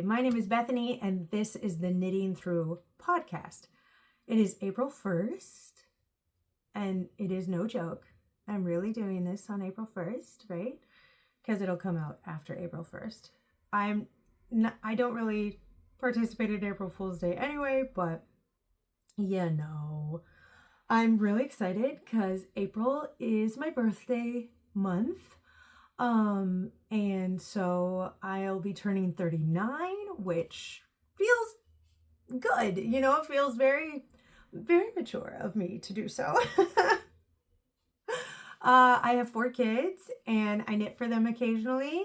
my name is Bethany, and this is the Knitting Thru podcast. It is April 1st, and it is no joke. I'm really doing this on April 1st, right? Because it'll come out after April 1st. I don't really participate in April Fool's Day anyway, but I'm really excited because April is my birthday month. And so I'll be turning 39, which feels good. It feels very, very mature of me to do so. I have 4 kids and I knit for them occasionally.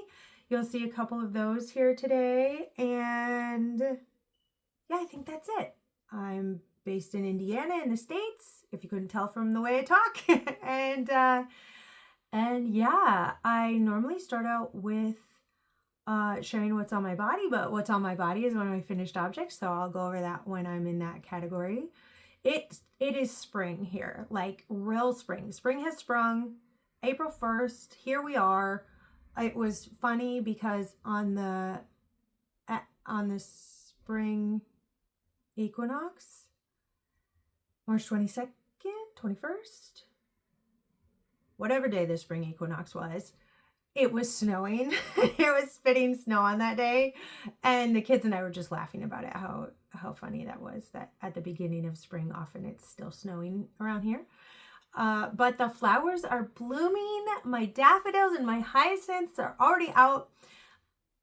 You'll see a couple of those here today. And yeah, I think that's it. I'm based in Indiana in the States, if you couldn't tell from the way I talk. And yeah, I normally start out with sharing what's on my body, but what's on my body is one of my finished objects, so I'll go over that when I'm in that category. It is spring here, like real spring. Spring has sprung. April 1st, here we are. It was funny because on the spring equinox, March 22nd, 21st, whatever day the spring equinox was, it was snowing. It was spitting snow on that day. And the kids and I were just laughing about it, how funny that was, that at the beginning of spring, often it's still snowing around here. But the flowers are blooming. My daffodils and my hyacinths are already out.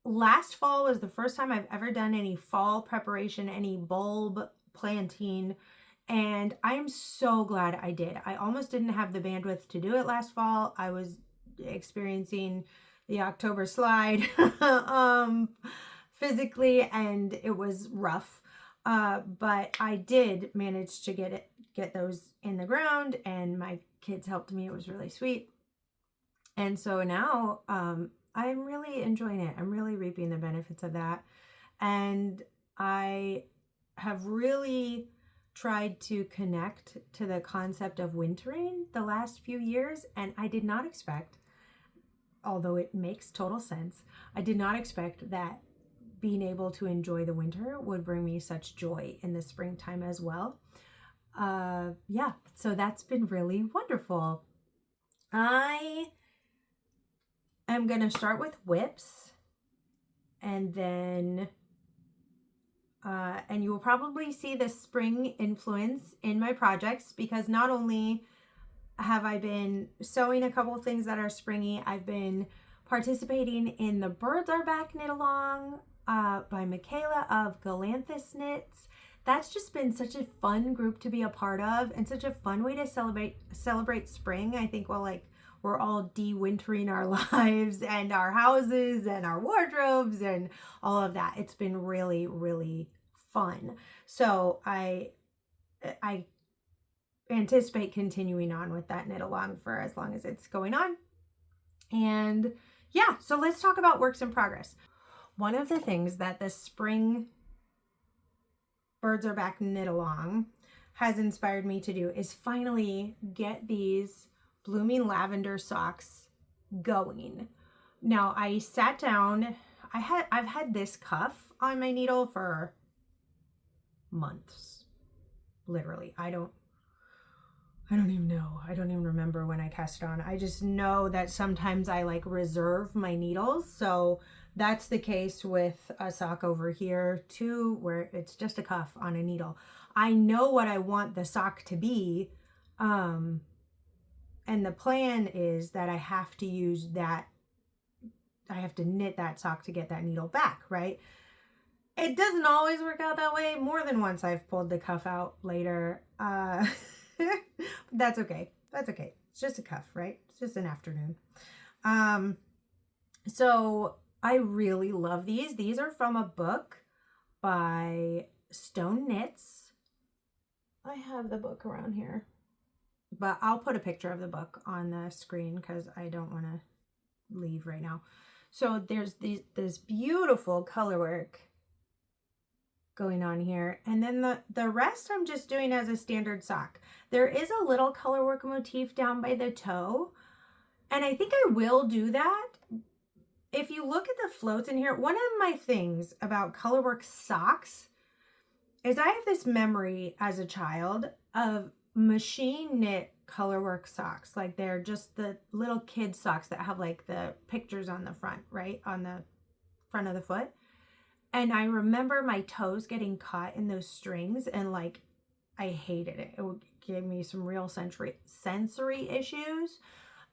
Last fall was the first time I've ever done any fall preparation, any bulb planting. And I'm so glad I did. I almost didn't have the bandwidth to do it last fall. I was experiencing the October slide physically, and it was rough. But I did manage to get those in the ground, and my kids helped me. It was really sweet. And so now I'm really enjoying it. I'm really reaping the benefits of that. And I have really tried to connect to the concept of wintering the last few years, and I did not expect, although it makes total sense, I did not expect that being able to enjoy the winter would bring me such joy in the springtime as well. So that's been really wonderful. I am going to start with whips, and then and you will probably see the spring influence in my projects, because not only have I been sewing a couple of things that are springy, I've been participating in the Birds Are Back Knit Along by Michaela of Galanthus Knits. That's just been such a fun group to be a part of, and such a fun way to celebrate spring. I think we're all de-wintering our lives and our houses and our wardrobes and all of that. It's been really, really fun. So I anticipate continuing on with that knit along for as long as it's going on. And yeah, so let's talk about works in progress. One of the things that the spring Birds Are Back knit along has inspired me to do is finally get these blooming lavender socks going. Now I sat down, I've had this cuff on my needle for months, literally. I don't even know. I don't even remember when I cast it on. I just know that sometimes I reserve my needles. So that's the case with a sock over here too, where it's just a cuff on a needle. I know what I want the sock to be. And the plan is that I have to use that. I have to knit that sock to get that needle back, right? It doesn't always work out that way. More than once I've pulled the cuff out later. That's okay. That's okay. It's just a cuff, right? It's just an afternoon. So I really love these. These are from a book by Stone Knits. I have the book around here, but I'll put a picture of the book on the screen because I don't want to leave right now. So there's this beautiful color work going on here, and then the rest I'm just doing as a standard sock. There is a little color work motif down by the toe, and I think I will do that if you look at the floats in here, one of my things about colorwork socks is I have this memory as a child of machine knit colorwork socks. Like they're just the little kid socks that have like the pictures on the front, right? On the front of the foot. And I remember my toes getting caught in those strings and like I hated it. It would give me some real sensory issues.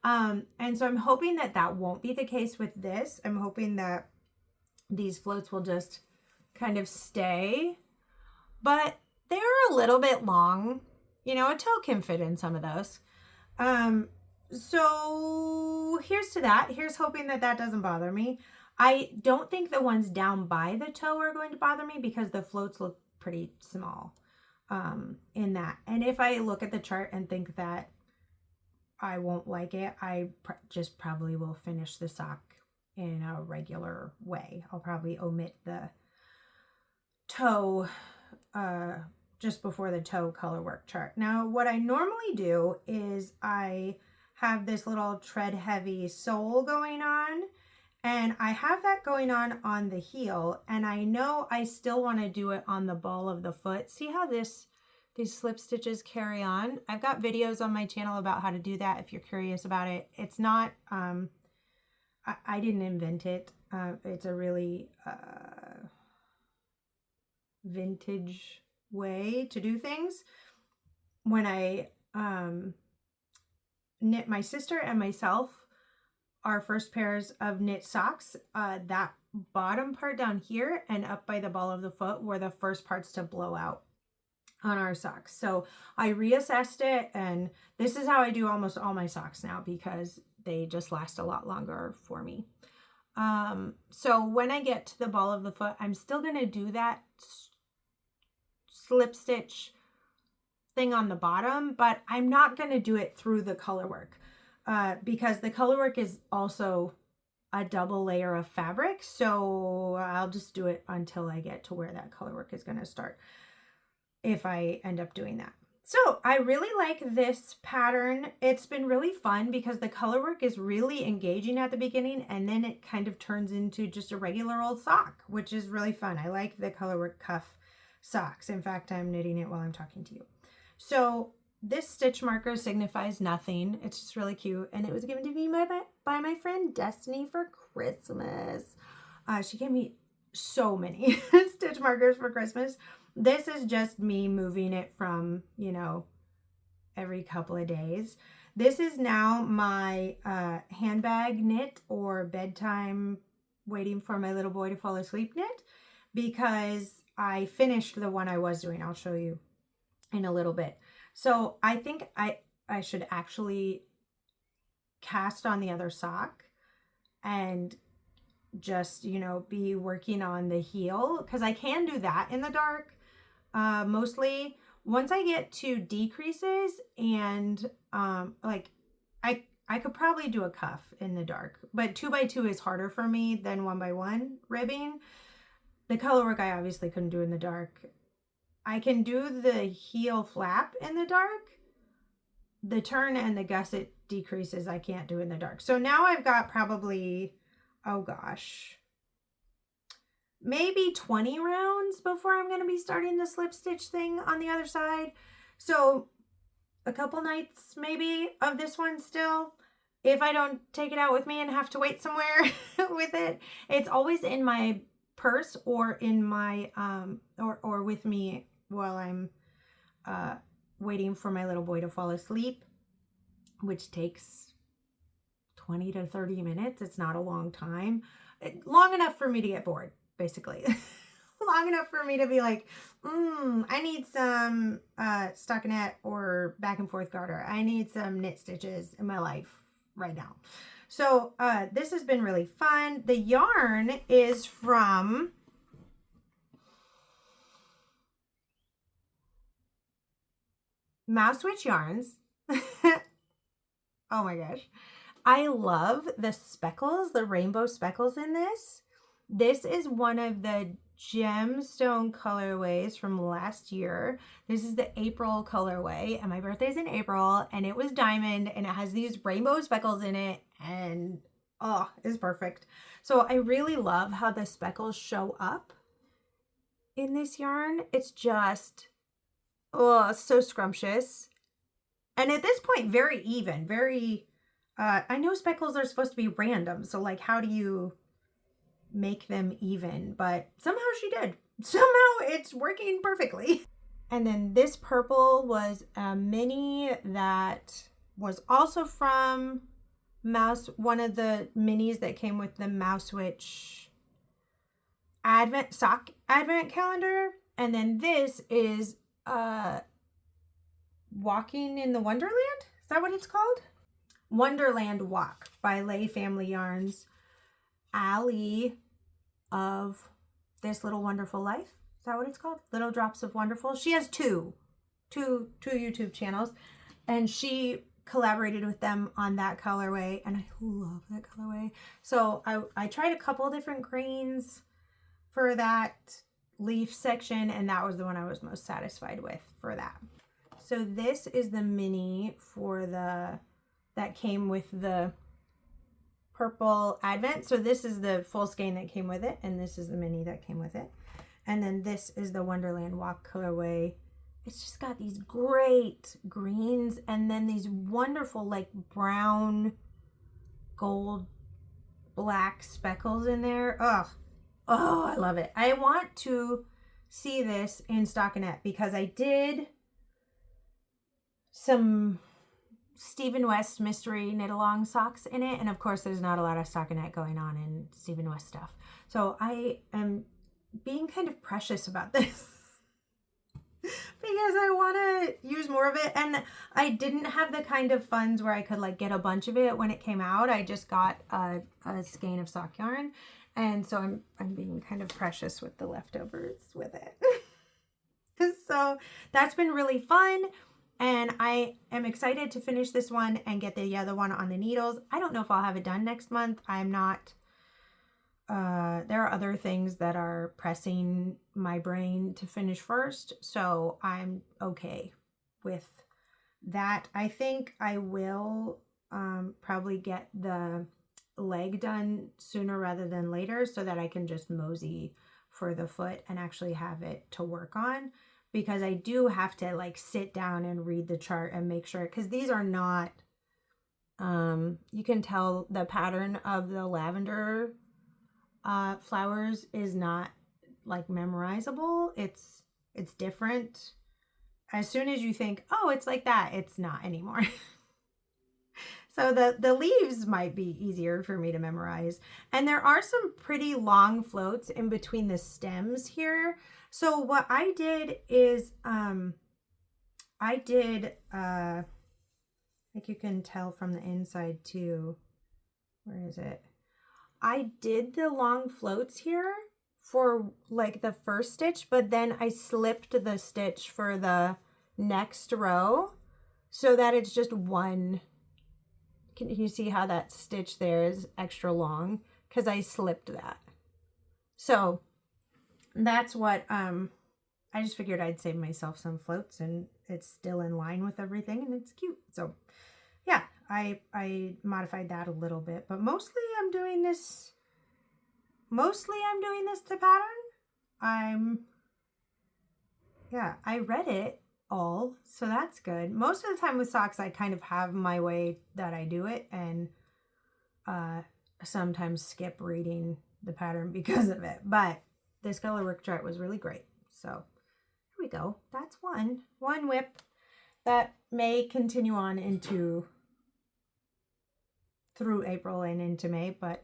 And so I'm hoping that that won't be the case with this. I'm hoping that these floats will just kind of stay, but they're a little bit long. You know, a toe can fit in some of those. So here's to that. Here's hoping that that doesn't bother me. I don't think the ones down by the toe are going to bother me because the floats look pretty small in that. And if I look at the chart and think that I won't like it, I just probably will finish the sock in a regular way. I'll probably omit the toe just before the toe colorwork chart. Now, what I normally do is I have this little tread heavy sole going on, and I have that going on the heel, and I know I still want to do it on the ball of the foot. See how these slip stitches carry on? I've got videos on my channel about how to do that if you're curious about it. It's not, I didn't invent it. It's a really vintage way to do things. When I knit my sister and myself our first pairs of knit socks, that bottom part down here and up by the ball of the foot were the first parts to blow out on our socks. So I reassessed it, and this is how I do almost all my socks now because they just last a lot longer for me. So when I get to the ball of the foot, I'm still going to do that slip stitch thing on the bottom, but I'm not going to do it through the color work because the color work is also a double layer of fabric. So I'll just do it until I get to where that color work is going to start, if I end up doing that. So I really like this pattern. It's been really fun because the color work is really engaging at the beginning, and then it kind of turns into just a regular old sock, which is really fun. I like the color work cuff socks. In fact, I'm knitting it while I'm talking to you. So this stitch marker signifies nothing. It's just really cute, and it was given to me by my friend Bethany for Christmas. She gave me so many stitch markers for Christmas. This is just me moving it from, you know, every couple of days. This is now my handbag knit or bedtime waiting for my little boy to fall asleep knit, because I finished the one I was doing. I'll show you in a little bit. So I think I should actually cast on the other sock and just, you know, be working on the heel, because I can do that in the dark. Mostly once I get to decreases and like I could probably do a cuff in the dark, but 2x2 is harder for me than 1x1 ribbing. The color work I obviously couldn't do in the dark. I can do the heel flap in the dark. The turn and the gusset decreases I can't do in the dark. So now I've got probably, oh gosh, maybe 20 rounds before I'm going to be starting the slip stitch thing on the other side. So a couple nights maybe of this one still, if I don't take it out with me and have to wait somewhere with it. It's always in my purse or in my or with me while I'm waiting for my little boy to fall asleep, which takes 20 to 30 minutes. It's not a long time. Long enough for me to get bored, basically. Long enough for me to be like, I need some stockinette or back and forth garter. I need some knit stitches in my life right now. So this has been really fun. The yarn is from Mouse Witch Yarns. Oh my gosh. I love the speckles, the rainbow speckles in this. This is one of the gemstone colorways from last year. This is the April colorway, and my birthday's in April, and it was diamond, and it has these rainbow speckles in it, and oh, is perfect. So I really love how the speckles show up in this yarn. It's just, oh, so scrumptious. And at this point, very even, very, I know speckles are supposed to be random. So like, how do you make them even? But somehow she did. Somehow it's working perfectly. And then this purple was a mini that was also from one of the minis that came with the Mouse Witch sock advent calendar. And then this is Walking in the Wonderland. Is that what it's called? Wonderland Walk by Lay Family Yarns. Allie of This Little Wonderful Life. Is that what it's called? Little Drops of Wonderful. She has two YouTube channels, and she collaborated with them on that colorway, and I love that colorway. So I tried a couple different greens for that leaf section, and that was the one I was most satisfied with for that. So this is the mini for that came with the purple advent. So this is the full skein that came with it, and this is the mini that came with it. And then this is the Wonderland Walk colorway. It's just got these great greens and then these wonderful like brown, gold, black speckles in there. Oh, I love it. I want to see this in stockinette because I did some Stephen West mystery knit along socks in it. And of course, there's not a lot of stockinette going on in Stephen West stuff. So I am being kind of precious about this because I want to use more of it. And I didn't have the kind of funds where I could like get a bunch of it when it came out. I just got a skein of sock yarn. And so I'm being kind of precious with the leftovers with it. So that's been really fun. And I am excited to finish this one and get the other one on the needles. I don't know if I'll have it done next month. I'm not. There are other things that are pressing my brain to finish first. So I'm okay with that. I think I will probably get the leg done sooner rather than later so that I can just mosey for the foot and actually have it to work on. Because I do have to like sit down and read the chart and make sure, because these are not, you can tell the pattern of the lavender flowers is not like memorizable. It's different. As soon as you think, oh, it's like that, it's not anymore. So the leaves might be easier for me to memorize. And there are some pretty long floats in between the stems here. So what I did is, like you can tell from the inside too, where is it? I did the long floats here for like the first stitch, but then I slipped the stitch for the next row so that it's just one. Can you see how that stitch there is extra long? Because I slipped that. So that's what, I just figured I'd save myself some floats and it's still in line with everything and it's cute. So yeah, I modified that a little bit, but mostly I'm doing this to pattern. I read it all, so that's good. Most of the time with socks, I kind of have my way that I do it and sometimes skip reading the pattern because of it. But this color work chart was really great. So here we go. That's one whip that may continue on through April and into May, but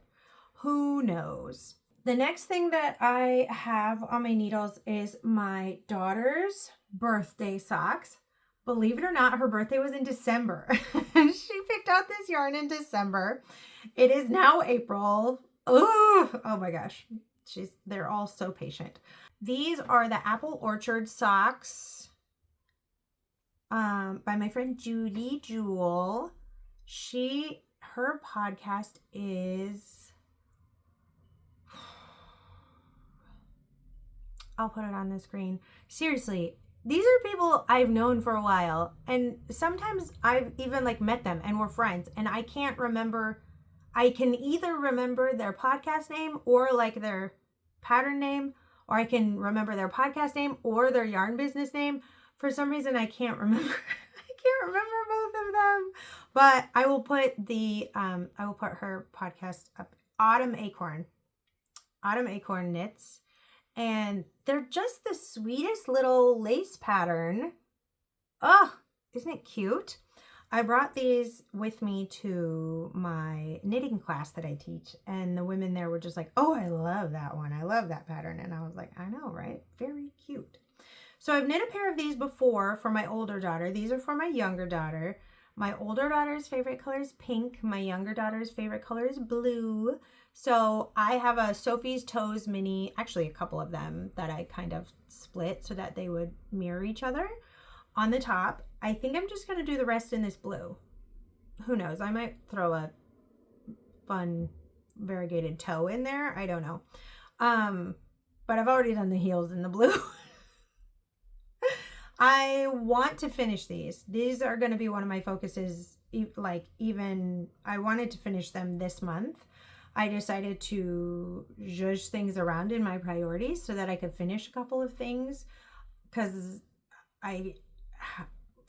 who knows? The next thing that I have on my needles is my daughter's birthday socks. Believe it or not, her birthday was in December. She picked out this yarn in December. It is now April. Oh my gosh. They're all so patient. These are the Apple Orchard socks by my friend Judy Jewel. Her podcast is, I'll put it on the screen. Seriously, these are people I've known for a while, and sometimes I've even like met them and we're friends, and I can't remember. I can either remember their podcast name or like their pattern name, or I can remember their podcast name or their yarn business name. For some reason, I can't remember. I can't remember both of them. But I will put her podcast up. Autumn Acorn Knits. And they're just the sweetest little lace pattern. Oh, isn't it cute? I brought these with me to my knitting class that I teach, and the women there were just like, oh, I love that one. I love that pattern. And I was like, I know, right? Very cute. So I've knit a pair of these before for my older daughter. These are for my younger daughter. My older daughter's favorite color is pink. My younger daughter's favorite color is blue. So I have a Sophie's Toes mini, actually a couple of them that I kind of split so that they would mirror each other on the top. I think I'm just going to do the rest in this blue. Who knows? I might throw a fun variegated toe in there. I don't know. But I've already done the heels in the blue. I want to finish these. These are going to be one of my focuses. I wanted to finish them this month. I decided to zhuzh things around in my priorities so that I could finish a couple of things, because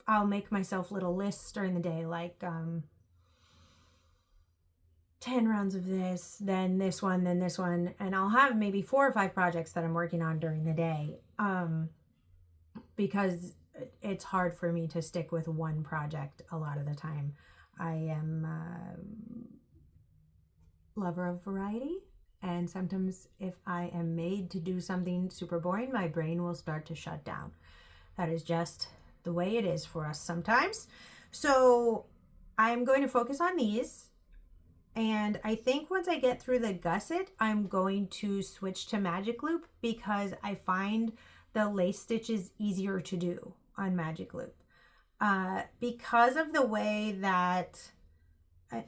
I'll make myself little lists during the day, like 10 rounds of this, then this one, and I'll have maybe 4 or 5 projects that I'm working on during the day, because it's hard for me to stick with one project a lot of the time. I am lover of variety, and sometimes if I am made to do something super boring, my brain will start to shut down. That is just the way it is for us sometimes. So I'm going to focus on these, and I think once I get through the gusset, I'm going to switch to magic loop, because I find the lace stitches easier to do on magic loop, because of the way that,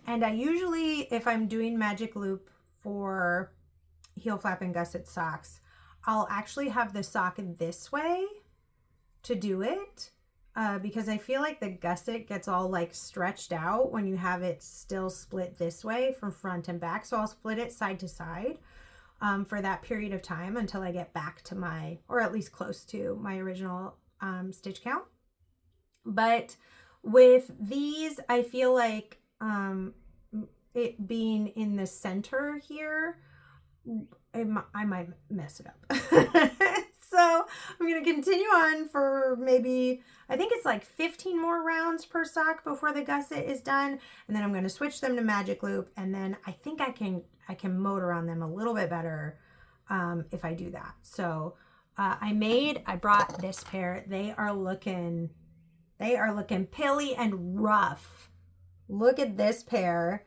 and I usually, if I'm doing magic loop for heel flap and gusset socks, I'll actually have the sock this way to do it, because I feel like the gusset gets all like stretched out when you have it still split this way from front and back. So I'll split it side to side for that period of time until I get back to my, or at least close to my original stitch count. But with these, I feel like it being in the center here, I might mess it up. So I'm going to continue on for maybe, I think it's like 15 more rounds per sock before the gusset is done. And then I'm going to switch them to magic loop. And then I think I can motor on them a little bit better if I do that. So I brought this pair. They are looking pilly and rough. Look at this pair.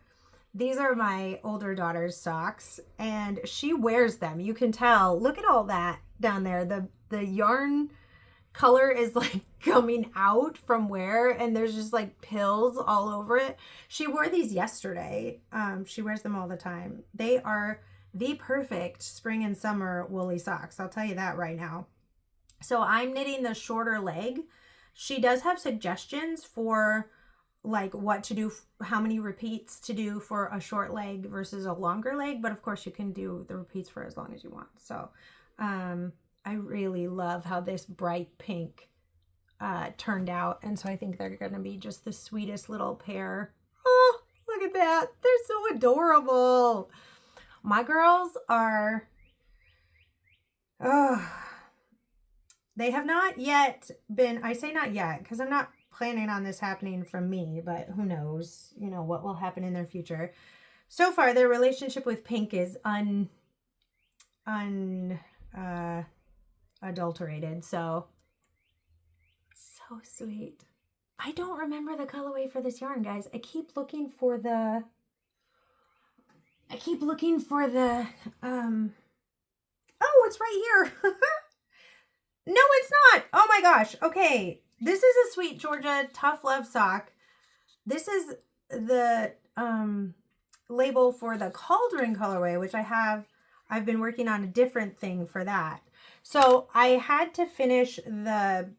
These are my older daughter's socks, and she wears them. You can tell. Look at all that down there. The yarn color is like coming out from wear, and there's just like pills all over it. She wore these yesterday. She wears them all the time. They are the perfect spring and summer woolly socks. I'll tell you that right now. So I'm knitting the shorter leg. She does have suggestions for like what to do, how many repeats to do for a short leg versus a longer leg, but of course you can do the repeats for as long as you want. So I really love how this bright pink turned out, and so I think they're gonna be just the sweetest little pair. Oh, look at that, they're so adorable. My girls are, they have not yet been, I say not yet because I'm not planning on this happening from me, but who knows, you know, what will happen in their future. So far, their relationship with pink is adulterated, so sweet. I don't remember the colorway for this yarn, guys. I keep looking for the oh, it's right here. No, it's not. Oh my gosh. Okay. This is a Sweet Georgia Tough Love sock. This is the label for the Cauldron colorway, which I've been working on a different thing for that. So I had to finish the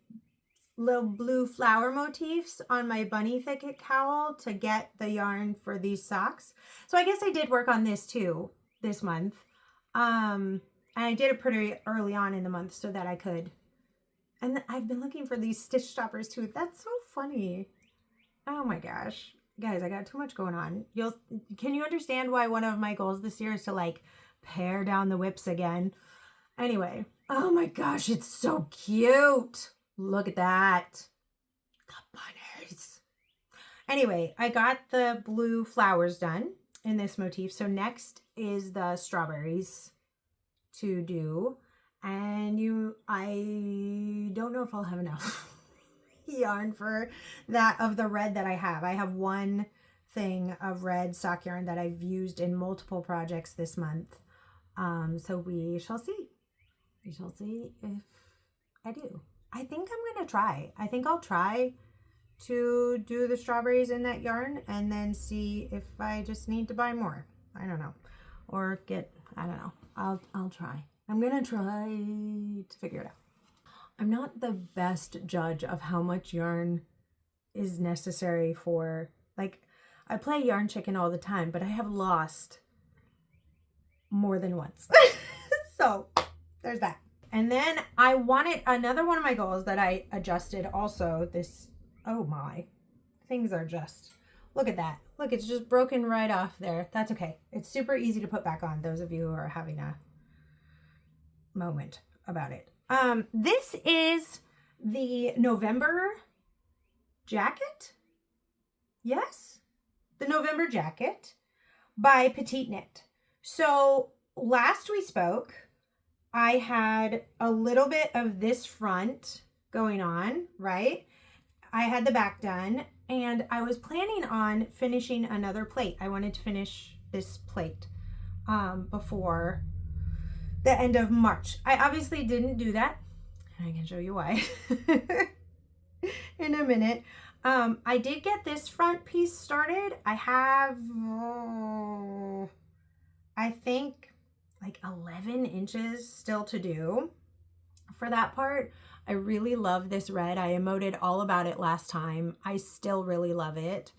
little blue flower motifs on my bunny thicket cowl to get the yarn for these socks. So I guess I did work on this too this month. And I did it pretty early on in the month so that I could. And I've been looking for these stitch stoppers too. That's so funny. Oh my gosh. Guys, I got too much going on. Can you understand why one of my goals this year is to like pare down the whips again? Anyway, oh my gosh, it's so cute. Look at that. The bunnies. Anyway, I got the blue flowers done in this motif. So next is the strawberries to do. And I don't know if I'll have enough yarn for that of the red that I have. I have one thing of red sock yarn that I've used in multiple projects this month. So we shall see. We shall see if I do. I think I'm going to try. I think I'll try to do the strawberries in that yarn and then see if I just need to buy more. I don't know. Or I don't know. I'll try. I'm going to try to figure it out. I'm not the best judge of how much yarn is necessary for, like, I play yarn chicken all the time, but I have lost more than once. So there's that. And then I wanted another one of my goals that I adjusted also this, oh my, things are just, look at that. Look, it's just broken right off there. That's okay. It's super easy to put back on, those of you who are having a moment about it. This is the November jacket. Yes, the November jacket by Petite Knit. So last we spoke, I had a little bit of this front going on, right? I had the back done and I was planning on finishing another plate. I wanted to finish this plate before the end of March. I obviously didn't do that. I can show you why in a minute. I did get this front piece started. I have, I think, like 11 inches still to do for that part. I really love this red. I emoted all about it last time. I still really love it.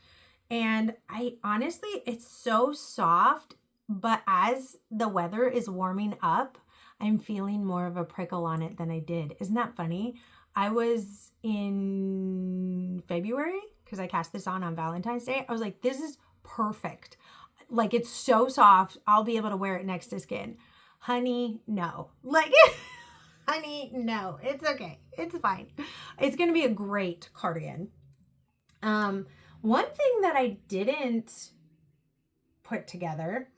And I honestly, it's so soft, but as the weather is warming up, I'm feeling more of a prickle on it than I did. Isn't that funny? I was in February, because I cast this on Valentine's Day. I was like, this is perfect. Like, it's so soft. I'll be able to wear it next to skin. Honey, no. Like, honey, no. It's okay. It's fine. It's going to be a great cardigan. One thing that I didn't put together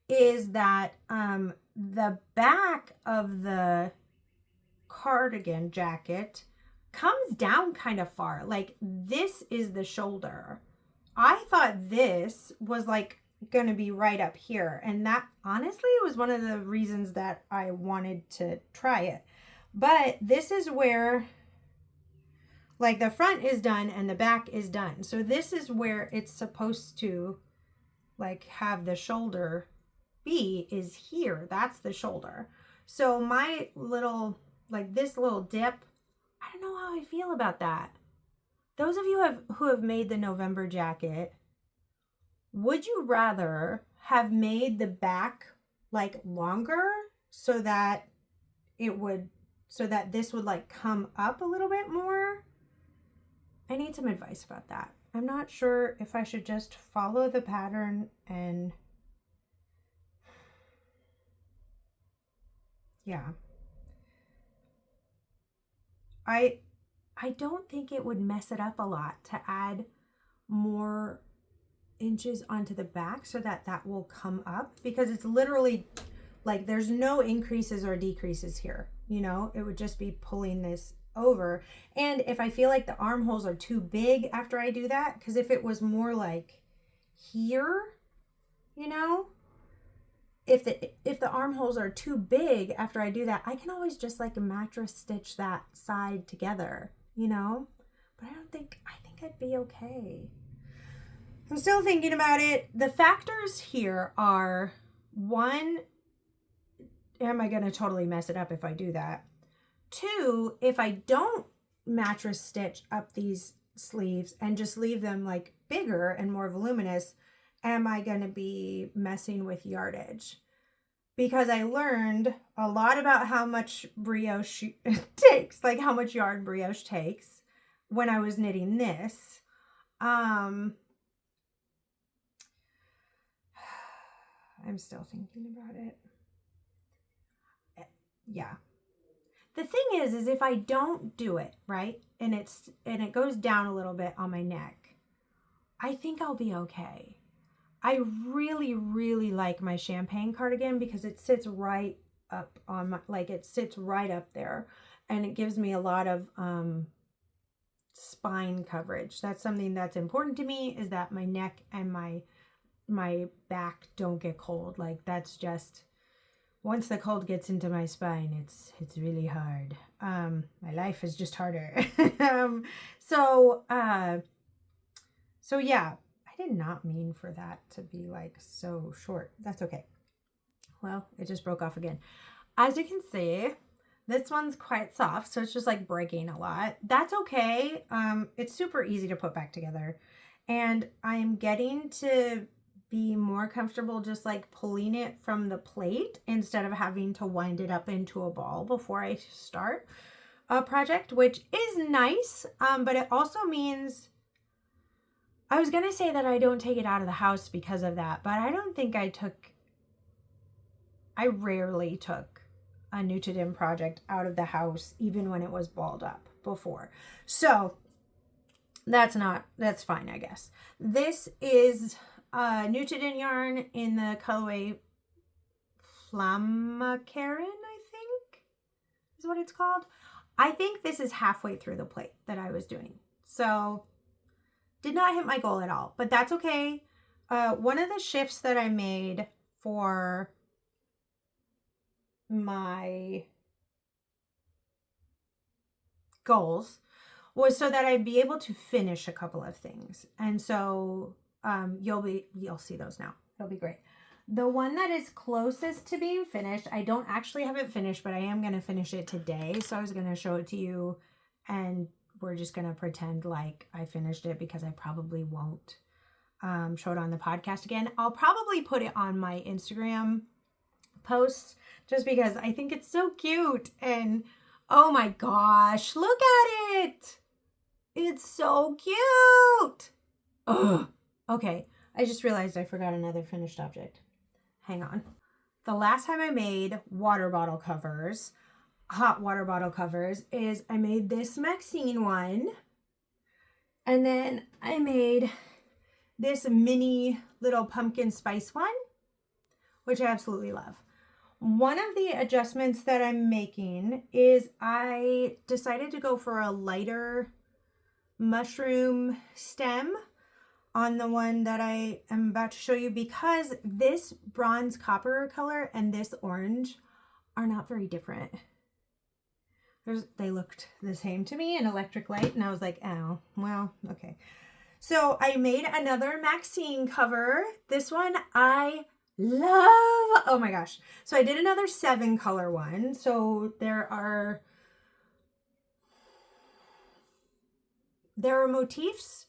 is that the back of the cardigan jacket comes down kind of far. Like, this is the shoulder. I thought this was like going to be right up here, and that honestly was one of the reasons that I wanted to try it. But this is where, like, the front is done and the back is done. So this is where it's supposed to, like, have the shoulder be, is here. That's the shoulder. So my little, like, this little dip, I don't know how I feel about that. Those of you who have made the November jacket, would you rather have made the back like longer so that this would like come up a little bit more? I need some advice about that. I'm not sure if I should just follow the pattern and yeah. I don't think it would mess it up a lot to add more inches onto the back so that that will come up, because it's literally like there's no increases or decreases here, you know. It would just be pulling this over. And if I feel like the armholes are too big after I do that, because if it was more like here, you know, if the armholes are too big after I do that, I can always just like a mattress stitch that side together, you know. But I think I'd be okay. I'm still thinking about it. The factors here are, one, am I going to totally mess it up if I do that? Two, if I don't mattress stitch up these sleeves and just leave them like bigger and more voluminous, am I going to be messing with yardage? Because I learned a lot about how much brioche takes, like how much yarn brioche takes when I was knitting this. I'm still thinking about it. Yeah. The thing is if I don't do it, right, and it goes down a little bit on my neck, I think I'll be okay. I really, really like my champagne cardigan because it sits right up on my, like it sits right up there, and it gives me a lot of spine coverage. That's something that's important to me, is that my neck and my back don't get cold. Like that's just, once the cold gets into my spine, it's really hard. My life is just harder. So yeah, I did not mean for that to be like so short. That's okay. Well, it just broke off again. As you can see, this one's quite soft, so it's just like breaking a lot. That's okay. It's super easy to put back together. And I'm getting to be more comfortable just like pulling it from the plate instead of having to wind it up into a ball before I start a project, which is nice. But it also means, I was going to say that I don't take it out of the house because of that, but I don't think I rarely took a Knitted In project out of the house, even when it was balled up before. So that's fine, I guess. This is Knitted In yarn in the colorway Flammakaran, I think is what it's called. I think this is halfway through the plate that I was doing. So did not hit my goal at all, but that's okay. One of the shifts that I made for my goals was so that I'd be able to finish a couple of things. And so you'll see those now. It'll be great. The one that is closest to being finished, I don't actually have it finished, but I am going to finish it today. So I was going to show it to you, and we're just going to pretend like I finished it because I probably won't show it on the podcast again. I'll probably put it on my Instagram posts just because I think it's so cute. And oh my gosh, look at it. It's so cute. Ugh. Okay, I just realized I forgot another finished object. Hang on. The last time I made water bottle covers, hot water bottle covers, is I made this Maxine one, and then I made this mini little pumpkin spice one, which I absolutely love. One of the adjustments that I'm making is I decided to go for a lighter mushroom stem on the one that I am about to show you, because this bronze copper color and this orange are not very different. They looked the same to me in electric light, and I was like, oh, well, okay. So I made another Maxine cover. This one I love. Oh my gosh. So I did another 7 color one. So there are motifs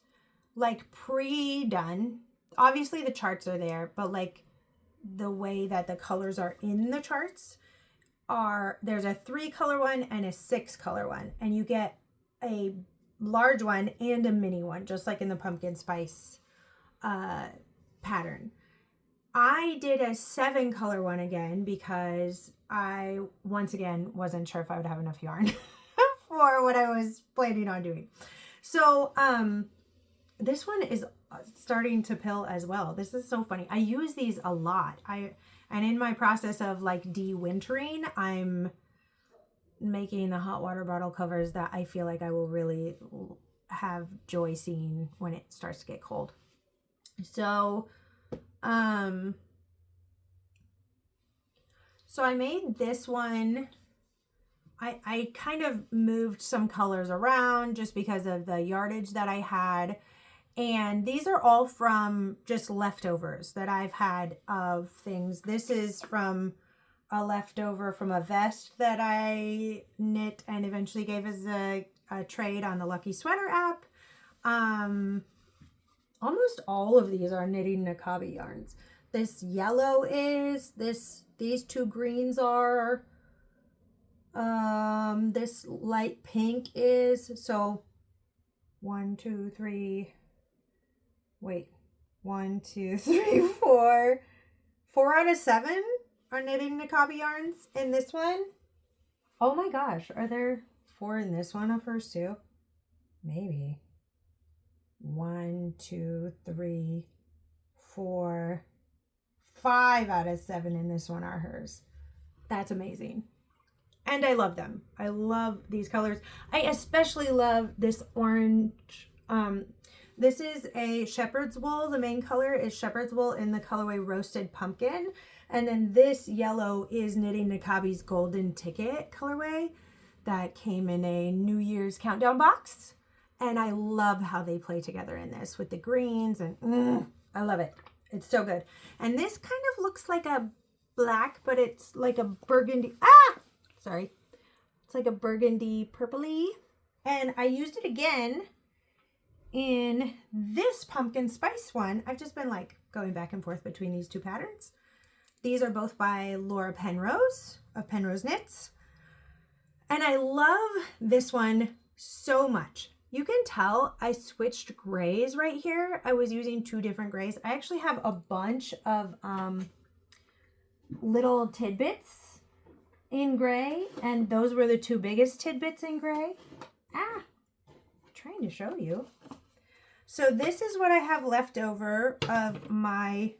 like pre-done. Obviously the charts are there, but like the way that the colors are in the charts are, there's a 3 color one and a 6 color one, and you get a large one and a mini one, just like in the pumpkin spice pattern. I did a 7 color one again because I, once again, wasn't sure if I would have enough yarn for what I was planning on doing. So this one is starting to pill as well. This is so funny. I use these a lot. And in my process of like de-wintering, I'm making the hot water bottle covers that I feel like I will really have joy seeing when it starts to get cold. So I made this one. I kind of moved some colors around just because of the yardage that I had. And these are all from just leftovers that I've had of things. This is from a leftover from a vest that I knit and eventually gave as a a trade on the Lucky Sweater app. Almost all of these are Knitting Nakabi yarns. This yellow is, these two greens are, this light pink is. So 1, 2, 3, wait, 1, 2, 3, 4 out of 7 are Knitting Nakabi yarns in this one. Oh my gosh, are there 4 in this one of hers too? Maybe. 1, 2, 3, 4, 5 out of 7 in this one are hers. That's amazing. And I love them. I love these colors. I especially love this orange. This is a shepherd's wool. The main color is shepherd's wool in the colorway Roasted Pumpkin. And then this yellow is Knitting Nakabi's Golden Ticket colorway that came in a New Year's countdown box. And I love how they play together in this with the greens, and I love it. It's so good. And this kind of looks like a black, but it's like a burgundy. Sorry. It's like a burgundy purpley. And I used it again in this pumpkin spice one. I've just been like going back and forth between these two patterns. These are both by Laura Penrose of Penrose Knits. And I love this one so much. You can tell I switched grays right here. I was using 2 different grays. I actually have a bunch of little tidbits in gray, and those were the 2 biggest tidbits in gray. I'm trying to show you. So this is what I have left over of my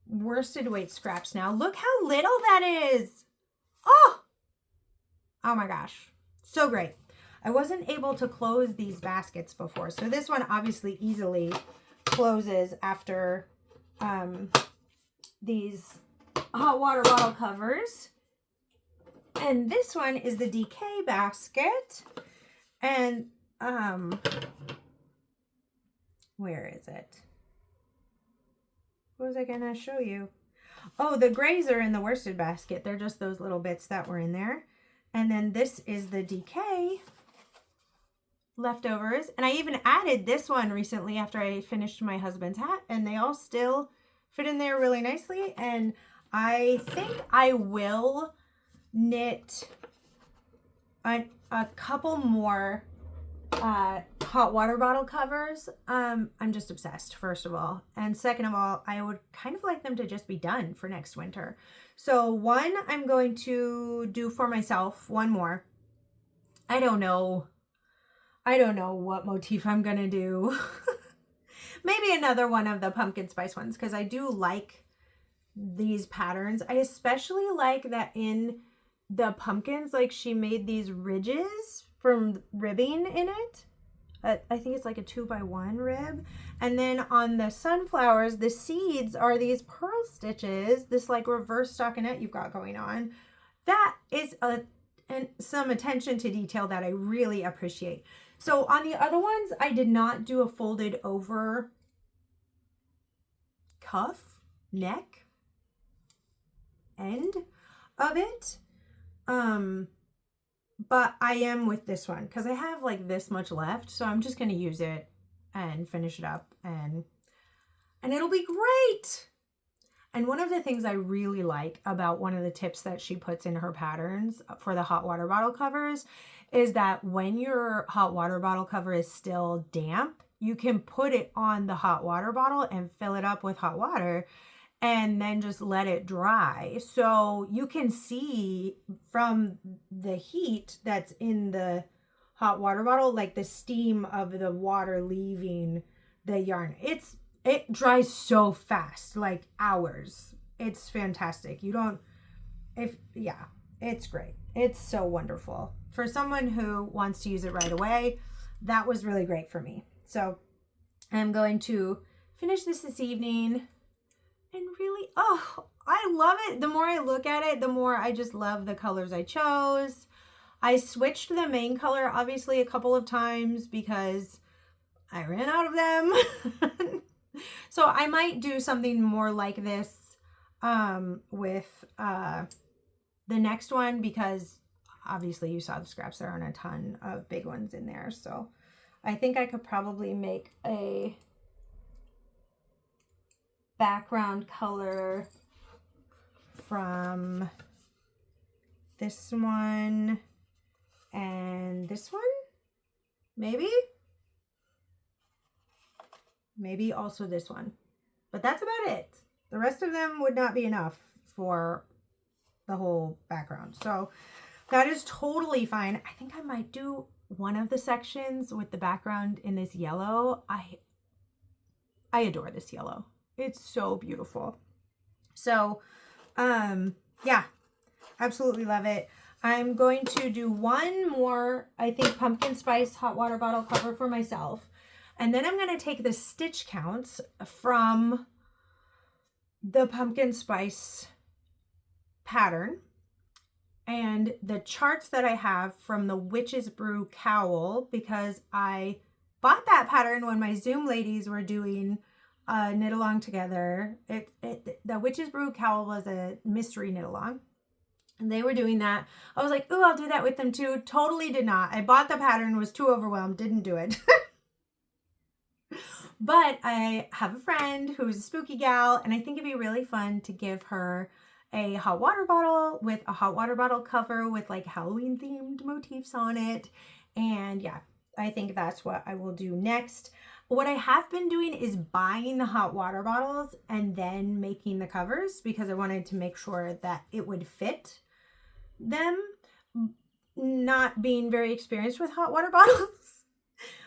worsted weight scraps now. Look how little that is. Oh my gosh, so great. I wasn't able to close these baskets before. So this one obviously easily closes after these hot water bottle covers. And this one is the DK basket. And where is it? What was I gonna show you? Oh, the grays are in the worsted basket. They're just those little bits that were in there. And then this is the DK leftovers. And I even added this one recently after I finished my husband's hat, and they all still fit in there really nicely. And I think I will knit a couple more hot water bottle covers. I'm just obsessed, first of all. And second of all, I would kind of like them to just be done for next winter. So one I'm going to do for myself, one more. I don't know what motif I'm gonna do. Maybe another one of the pumpkin spice ones, because I do like these patterns. I especially like that in the pumpkins, like she made these ridges from ribbing in it. I think it's like a 2x1 rib. And then on the sunflowers, the seeds are these pearl stitches, this like reverse stockinette you've got going on. That is some attention to detail that I really appreciate. So on the other ones, I did not do a folded over cuff, neck, end of it. But I am with this one because I have like this much left. So I'm just going to use it and finish it up, and it'll be great. And one of the things I really like about one of the tips that she puts in her patterns for the hot water bottle covers is that when your hot water bottle cover is still damp, you can put it on the hot water bottle and fill it up with hot water and then just let it dry. So you can see from the heat that's in the hot water bottle, like the steam of the water leaving the yarn. It dries so fast, like hours. It's fantastic. It's great. It's so wonderful. For someone who wants to use it right away, that was really great for me. So I'm going to finish this evening. And really, I love it. The more I look at it, the more I just love the colors I chose. I switched the main color, obviously, a couple of times because I ran out of them. So I might do something more like this with the next one, because obviously you saw the scraps. There aren't a ton of big ones in there. So I think I could probably make a background color from this one and this one, maybe also this one, but that's about it. The rest of them would not be enough for the whole background, so that is totally fine. I think I might do one of the sections with the background in this yellow. I adore this yellow. It's so beautiful. So yeah, absolutely love it. I'm going to do one more, I think, pumpkin spice hot water bottle cover for myself. And then I'm going to take the stitch counts from the pumpkin spice pattern and the charts that I have from the Witch's Brew cowl, because I bought that pattern when my Zoom ladies were doing knit along together. The Witch's Brew cowl was a mystery knit along. And they were doing that. I was like, oh, I'll do that with them too. Totally did not. I bought the pattern, was too overwhelmed, didn't do it. But I have a friend who's a spooky gal, and I think it'd be really fun to give her a hot water bottle with a hot water bottle cover with like Halloween themed motifs on it. And yeah, I think that's what I will do next. What I have been doing is buying the hot water bottles and then making the covers, because I wanted to make sure that it would fit them, not being very experienced with hot water bottles.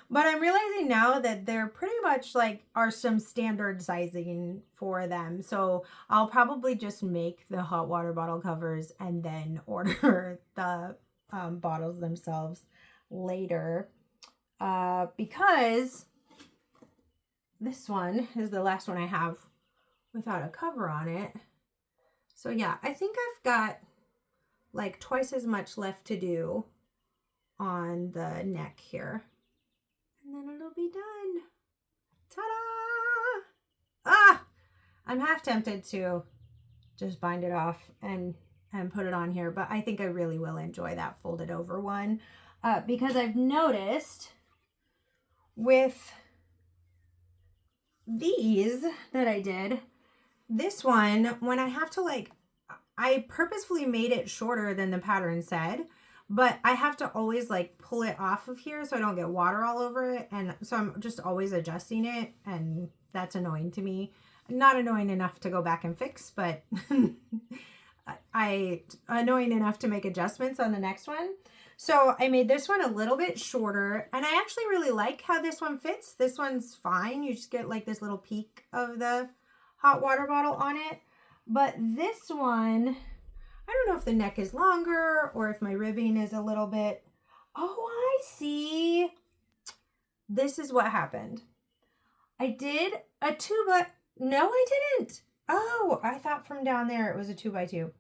But I'm realizing now that they're pretty much like are some standard sizing for them. So I'll probably just make the hot water bottle covers and then order the bottles themselves later. Because this one is the last one I have without a cover on it. So yeah, I think I've got like twice as much left to do on the neck here. And then it'll be done. Ta-da! Ah! I'm half tempted to just bind it off and put it on here, but I think I really will enjoy that folded over one, because I've noticed with these that I did, this one, when I have to like, I purposefully made it shorter than the pattern said, but I have to always like pull it off of here so I don't get water all over it. And so I'm just always adjusting it, and that's annoying to me. Not annoying enough to go back and fix, but annoying enough to make adjustments on the next one. So I made this one a little bit shorter, and I actually really like how this one fits. This one's fine. You just get like this little peak of the hot water bottle on it. But this one, I don't know if the neck is longer or if my ribbing is a little bit. Oh, I see. This is what happened. I did a 2x. No, I didn't. Oh, I thought from down there it was a 2x2.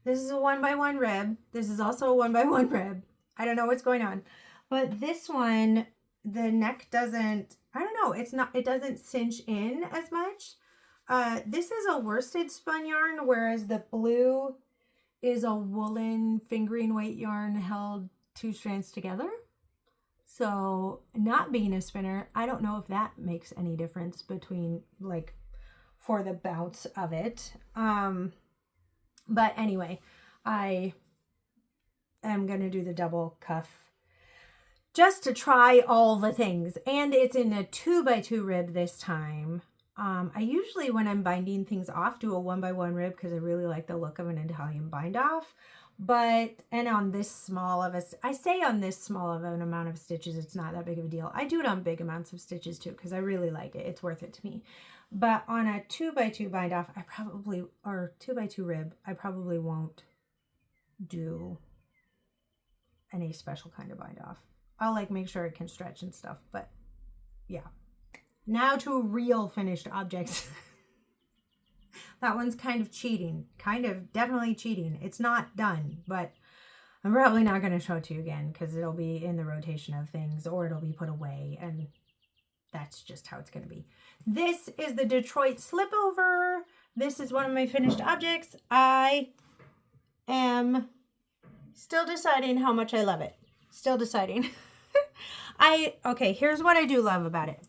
This is a 1x1 rib. This is also a 1x1 rib. I don't know what's going on. But this one, the neck doesn't, I don't know. It doesn't cinch in as much. This is a worsted spun yarn, whereas the blue is a woolen fingering weight yarn held 2 strands together. So not being a spinner, I don't know if that makes any difference between like for the bounce of it. But anyway, I am going to do the double cuff just to try all the things. And it's in a 2x2 rib this time. I usually, when I'm binding things off, do a 1x1 rib because I really like the look of an Italian bind off. And on this small of I say on this small of an amount of stitches, it's not that big of a deal. I do it on big amounts of stitches too, because I really like it. It's worth it to me. But on a 2x2 bind off, or 2x2 rib, I probably won't do any special kind of bind off. I'll like make sure it can stretch and stuff, but yeah. Now to real finished objects. That one's kind of cheating. Definitely cheating. It's not done, but I'm probably not going to show it to you again because it'll be in the rotation of things or it'll be put away, and that's just how it's going to be. This is the Detroit Slipover. This is one of my finished objects. I am Still deciding how much I love it. Still deciding. Okay, here's what I do love about it.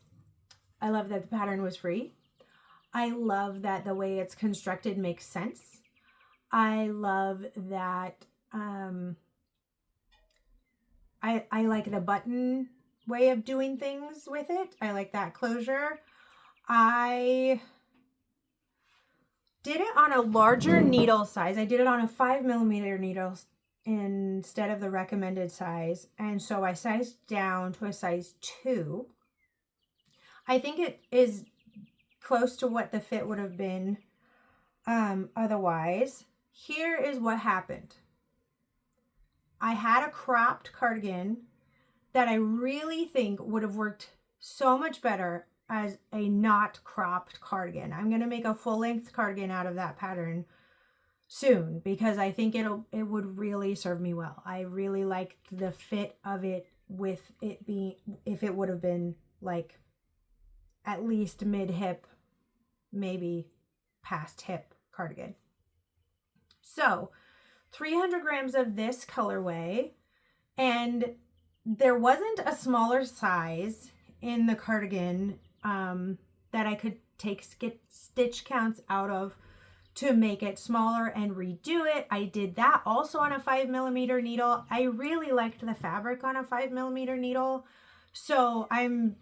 I love that the pattern was free. I love that the way it's constructed makes sense. I love that I like the button way of doing things with it. I like that closure. I did it on a larger needle size. I did it on a 5mm needle instead of the recommended size. And so I sized down to a size 2. I think it is close to what the fit would have been otherwise. Here is what happened. I had a cropped cardigan that I really think would have worked so much better as a not cropped cardigan. I'm going to make a full-length cardigan out of that pattern soon because I think it would really serve me well. I really liked the fit of it with it being, if it would have been like at least mid-hip, maybe past hip cardigan. So 300 grams of this colorway, and there wasn't a smaller size in the cardigan that I could take stitch counts out of to make it smaller and redo it. I did that also on a 5mm needle. I really liked the fabric on a 5mm needle. So I'm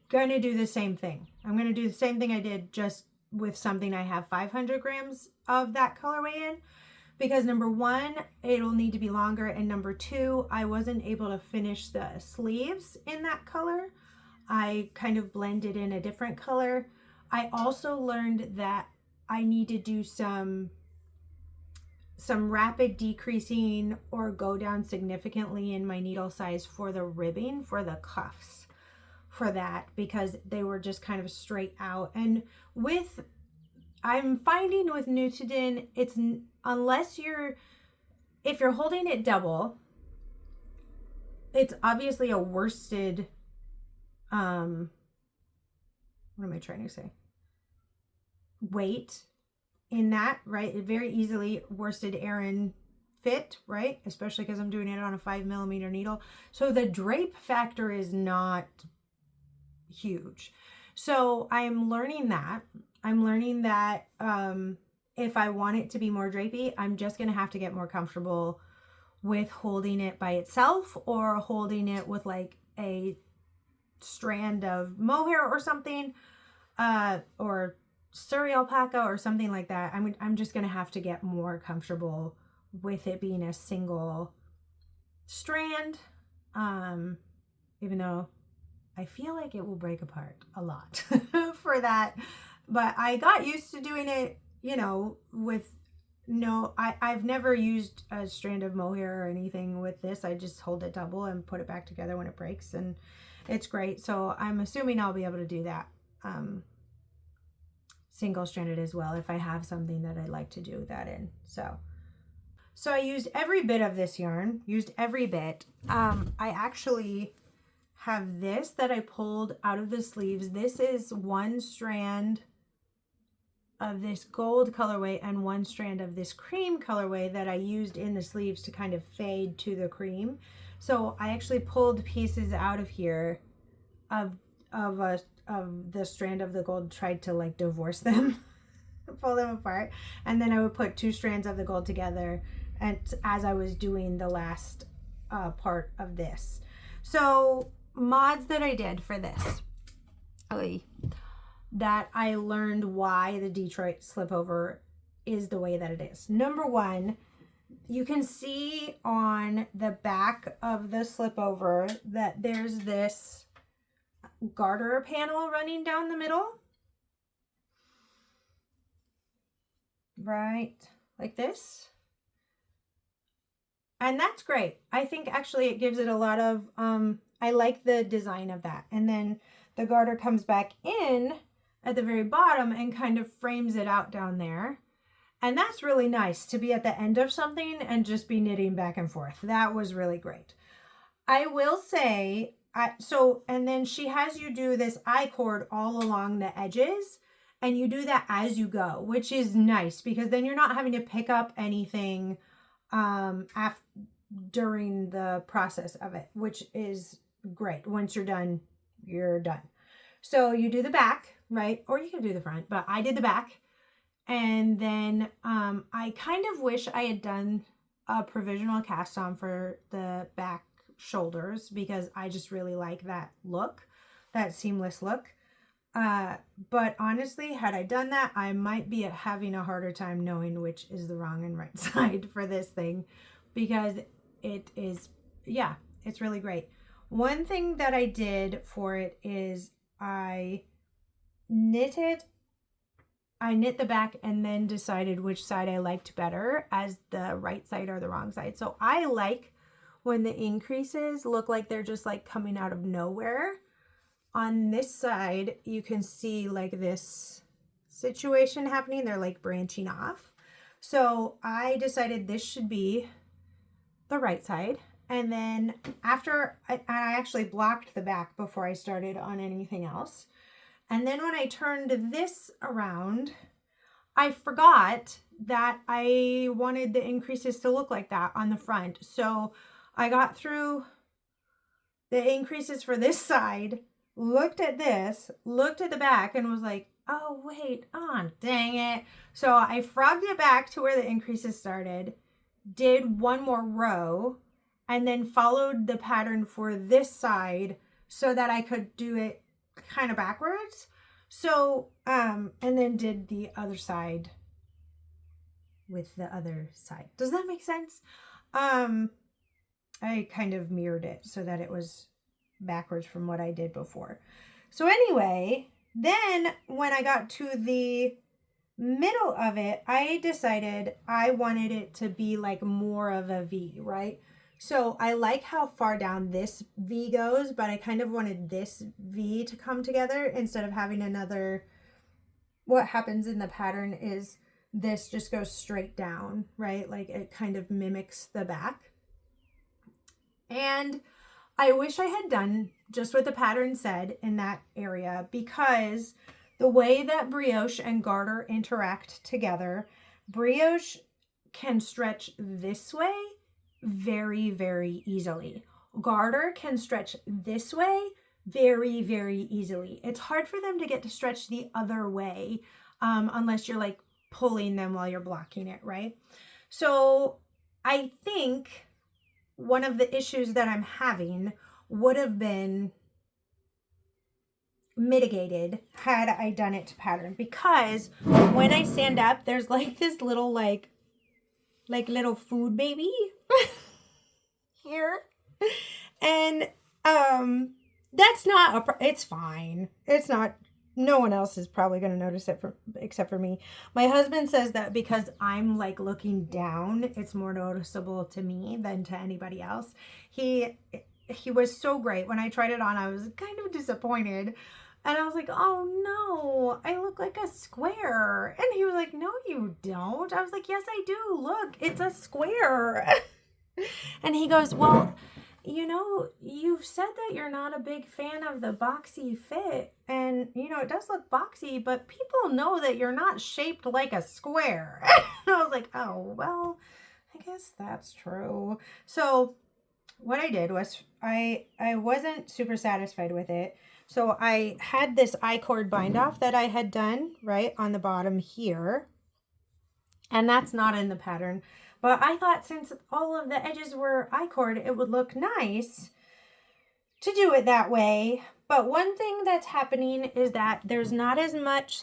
going to do the same thing. I'm going to do the same thing I did, just with something I have 500 grams of that colorway in. Because number one, it'll need to be longer. And number two, I wasn't able to finish the sleeves in that color. I kind of blended in a different color. I also learned that I need to do some rapid decreasing or go down significantly in my needle size for the ribbing, for the cuffs, for that, because they were just kind of straight out. And I'm finding with Nutiden, it's if you're holding it double, it's obviously a worsted, what am I trying to say? Weight in that, right? It very easily worsted Aran fit, right? Especially because I'm doing it on a 5mm needle. So the drape factor is not huge. So I'm learning that. If I want it to be more drapey, I'm just going to have to get more comfortable with holding it by itself or holding it with like a strand of mohair or something, or Surrey alpaca or something like that. I'm just going to have to get more comfortable with it being a single strand, even though I feel like it will break apart a lot for that. But I got used to doing it, with I've never used a strand of mohair or anything with this. I just hold it double and put it back together when it breaks, and it's great. So I'm assuming I'll be able to do that single stranded as well if I have something that I'd like to do that in. So I used every bit of this yarn, I actually have this that I pulled out of the sleeves. This is one strand of this gold colorway and one strand of this cream colorway that I used in the sleeves to kind of fade to the cream. So I actually pulled pieces out of here of the strand of the gold, tried to like divorce them, pull them apart, and then I would put two strands of the gold together, and as I was doing the last part of this. So mods that I did for this, that I learned why the Detroit slipover is the way that it is. Number one, you can see on the back of the slipover that there's this garter panel running down the middle, right, like this. And that's great. I think actually it gives it a lot of, I like the design of that. And then the garter comes back in at the very bottom and kind of frames it out down there. And that's really nice to be at the end of something and just be knitting back and forth. That was really great. I will say, and then she has you do this I-cord all along the edges, and you do that as you go, which is nice because then you're not having to pick up anything during the process of it, which is great. Once you're done, you're done. So you do the back, right? Or you can do the front, but I did the back. And then I kind of wish I had done a provisional cast on for the back shoulders, because I just really like that look, that seamless look. But honestly, had I done that, I might be having a harder time knowing which is the wrong and right side for this thing, because it is, yeah, it's really great. One thing that I did for it is I knit the back and then decided which side I liked better as the right side or the wrong side. So I like when the increases look like they're just like coming out of nowhere. On this side, you can see like this situation happening. They're like branching off. So I decided this should be the right side. And then after, I actually blocked the back before I started on anything else. And then when I turned this around, I forgot that I wanted the increases to look like that on the front. So I got through the increases for this side, looked at this, looked at the back, and was like, oh, wait, dang it. So I frogged it back to where the increases started, did one more row, and then followed the pattern for this side so that I could do it kind of backwards. So, and then did the other side with the other side. Does that make sense? I kind of mirrored it so that it was backwards from what I did before. So anyway, then when I got to the middle of it, I decided I wanted it to be like more of a V, right? So I like how far down this V goes, but I kind of wanted this V to come together instead of having another. What happens in the pattern is this just goes straight down, right? Like it kind of mimics the back. And I wish I had done just what the pattern said in that area, because the way that brioche and garter interact together, brioche can stretch this way very, very easily. Garter can stretch this way very, very easily. It's hard for them to get to stretch the other way unless you're like pulling them while you're blocking it, right? So I think one of the issues that I'm having would have been mitigated had I done it to pattern, because when I stand up, there's like this little like little food baby here, and that's not it's fine. It's not, no one else is probably going to notice it except for me. My husband says that because I'm like looking down, it's more noticeable to me than to anybody else. He was so great. When I tried it on, I was kind of disappointed. And I was like, oh no, I look like a square. And he was like, no, you don't. I was like, yes, I do. Look, it's a square. And he goes, well, you know, you've said that you're not a big fan of the boxy fit. And, you know, it does look boxy, but people know that you're not shaped like a square. And I was like, oh, well, I guess that's true. So what I did was I wasn't super satisfied with it. So I had this I-cord bind off that I had done right on the bottom here. And that's not in the pattern. But I thought since all of the edges were I-cord, it would look nice to do it that way. But one thing that's happening is that there's not as much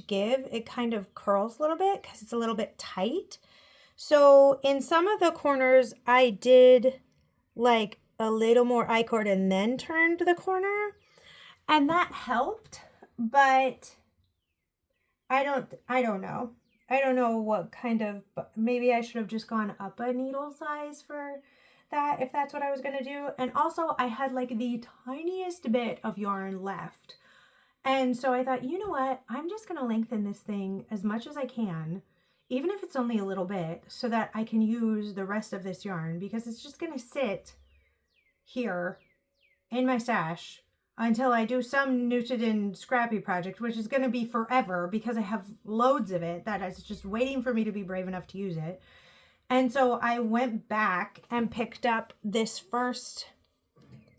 give. It kind of curls a little bit because it's a little bit tight. So in some of the corners, I did like a little more I-cord and then turned the corner, and that helped. But I don't know. I don't know what kind of, maybe I should have just gone up a needle size for that if that's what I was going to do. And also I had like the tiniest bit of yarn left. And so I thought, you know what? I'm just going to lengthen this thing as much as I can, even if it's only a little bit, so that I can use the rest of this yarn, because it's just going to sit here in my stash until I do some knitted in scrappy project, which is going to be forever because I have loads of it that is just waiting for me to be brave enough to use it. And so I went back and picked up this first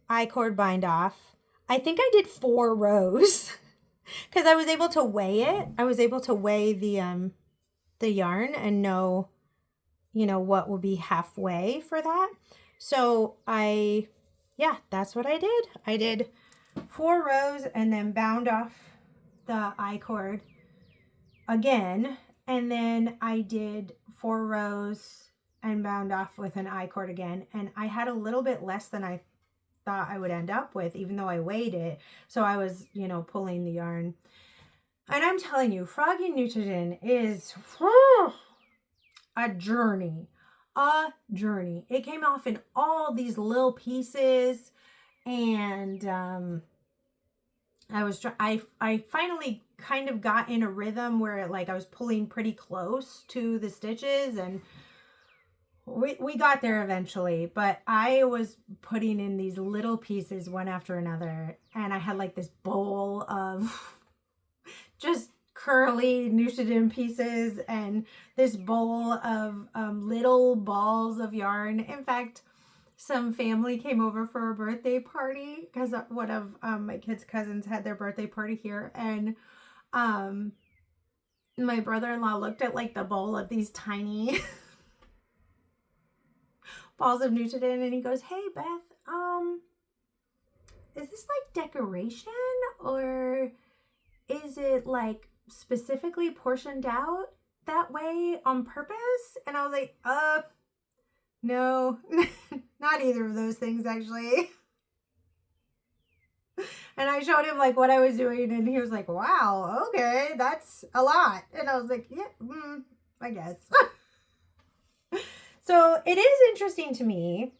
I-cord bind off. I think I did 4 rows because I was able to weigh it. I was able to weigh the yarn and know, you know, what would be halfway for that. So yeah, that's what I did. I did 4 rows and then bound off the I-cord again. And then I did 4 rows and bound off with an I-cord again. And I had a little bit less than I thought I would end up with, even though I weighed it. So I was, you know, pulling the yarn. And I'm telling you, Froggy Knitted is a journey. A journey. It came off in all these little pieces. And I finally kind of got in a rhythm where like I was pulling pretty close to the stitches, and we got there eventually, but I was putting in these little pieces one after another, and I had like this bowl of just curly knitted in pieces and this bowl of little balls of yarn. In fact, some family came over for a birthday party because one of my kids' cousins had their birthday party here, and my brother-in-law looked at like the bowl of these tiny balls of knitted in, and he goes, "Hey Beth, is this like decoration, or is it like specifically portioned out that way on purpose?" And I was like, no, not either of those things actually. And I showed him like what I was doing, and he was like, "Wow, okay, that's a lot." And I was like, "Yeah, I guess." So it is interesting to me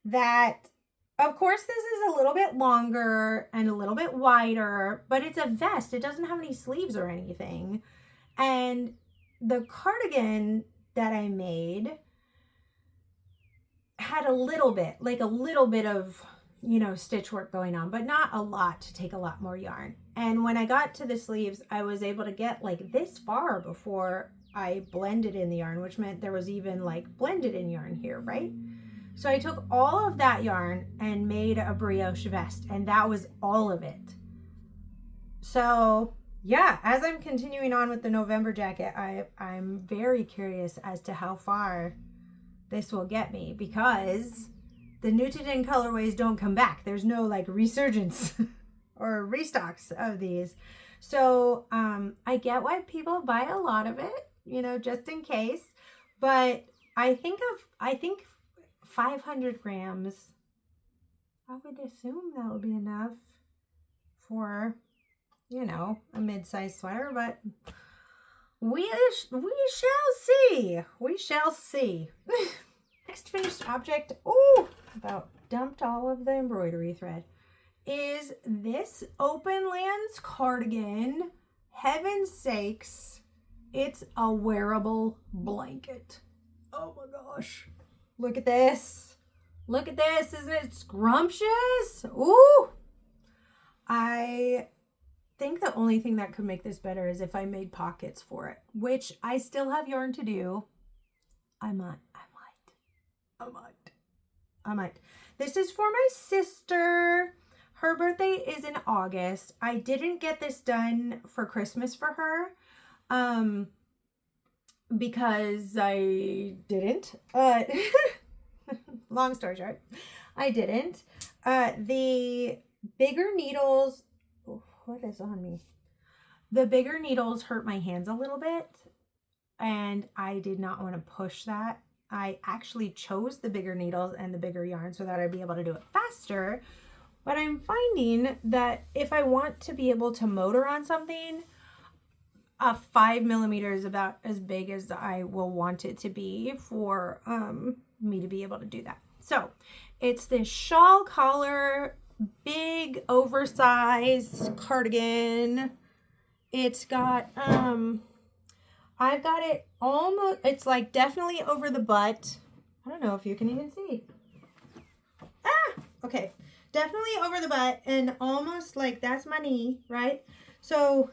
that, of course, this is a little bit longer and a little bit wider, but it's a vest. It doesn't have any sleeves or anything. And the cardigan that I made had a little bit of, you know, stitch work going on, but not a lot to take a lot more yarn. And when I got to the sleeves, I was able to get like this far before I blended in the yarn, which meant there was even like blended in yarn here, right? So I took all of that yarn and made a brioche vest, and that was all of it. So yeah, as I'm continuing on with the November jacket, I'm very curious as to how far this will get me, because the knitted in colorways don't come back. There's no like resurgence or restocks of these. So I get why people buy a lot of it, you know, just in case. But I think 500 grams, I would assume that would be enough for, you know, a mid-sized sweater, but we shall see. We shall see. Next finished object, about dumped all of the embroidery thread, is this Open Lands cardigan. Heaven's sakes, it's a wearable blanket. Oh my gosh. Look at this. Look at this. Isn't it scrumptious? Ooh. I think the only thing that could make this better is if I made pockets for it, which I still have yarn to do. I might. This is for my sister. Her birthday is in August. I didn't get this done for Christmas for her, because I didn't. Long story short, I didn't. The bigger needles, what is on me? The bigger needles hurt my hands a little bit, and I did not want to push that. I actually chose the bigger needles and the bigger yarn so that I'd be able to do it faster. But I'm finding that if I want to be able to motor on something, a 5 millimeter is about as big as I will want it to be for me to be able to do that. So it's this shawl collar, big oversized cardigan. It's got I've got it almost, it's like definitely over the butt. I don't know if you can even see. Okay, definitely over the butt and almost like that's my knee, right? So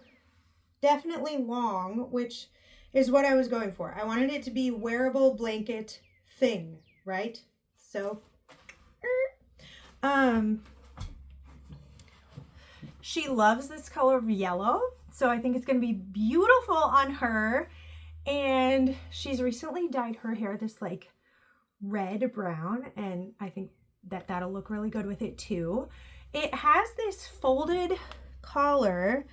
definitely long, which is what I was going for. I wanted it to be wearable blanket thing, right? So, she loves this color of yellow, so I think it's going to be beautiful on her. And she's recently dyed her hair this like red brown, and I think that that'll look really good with it too. It has this folded collar,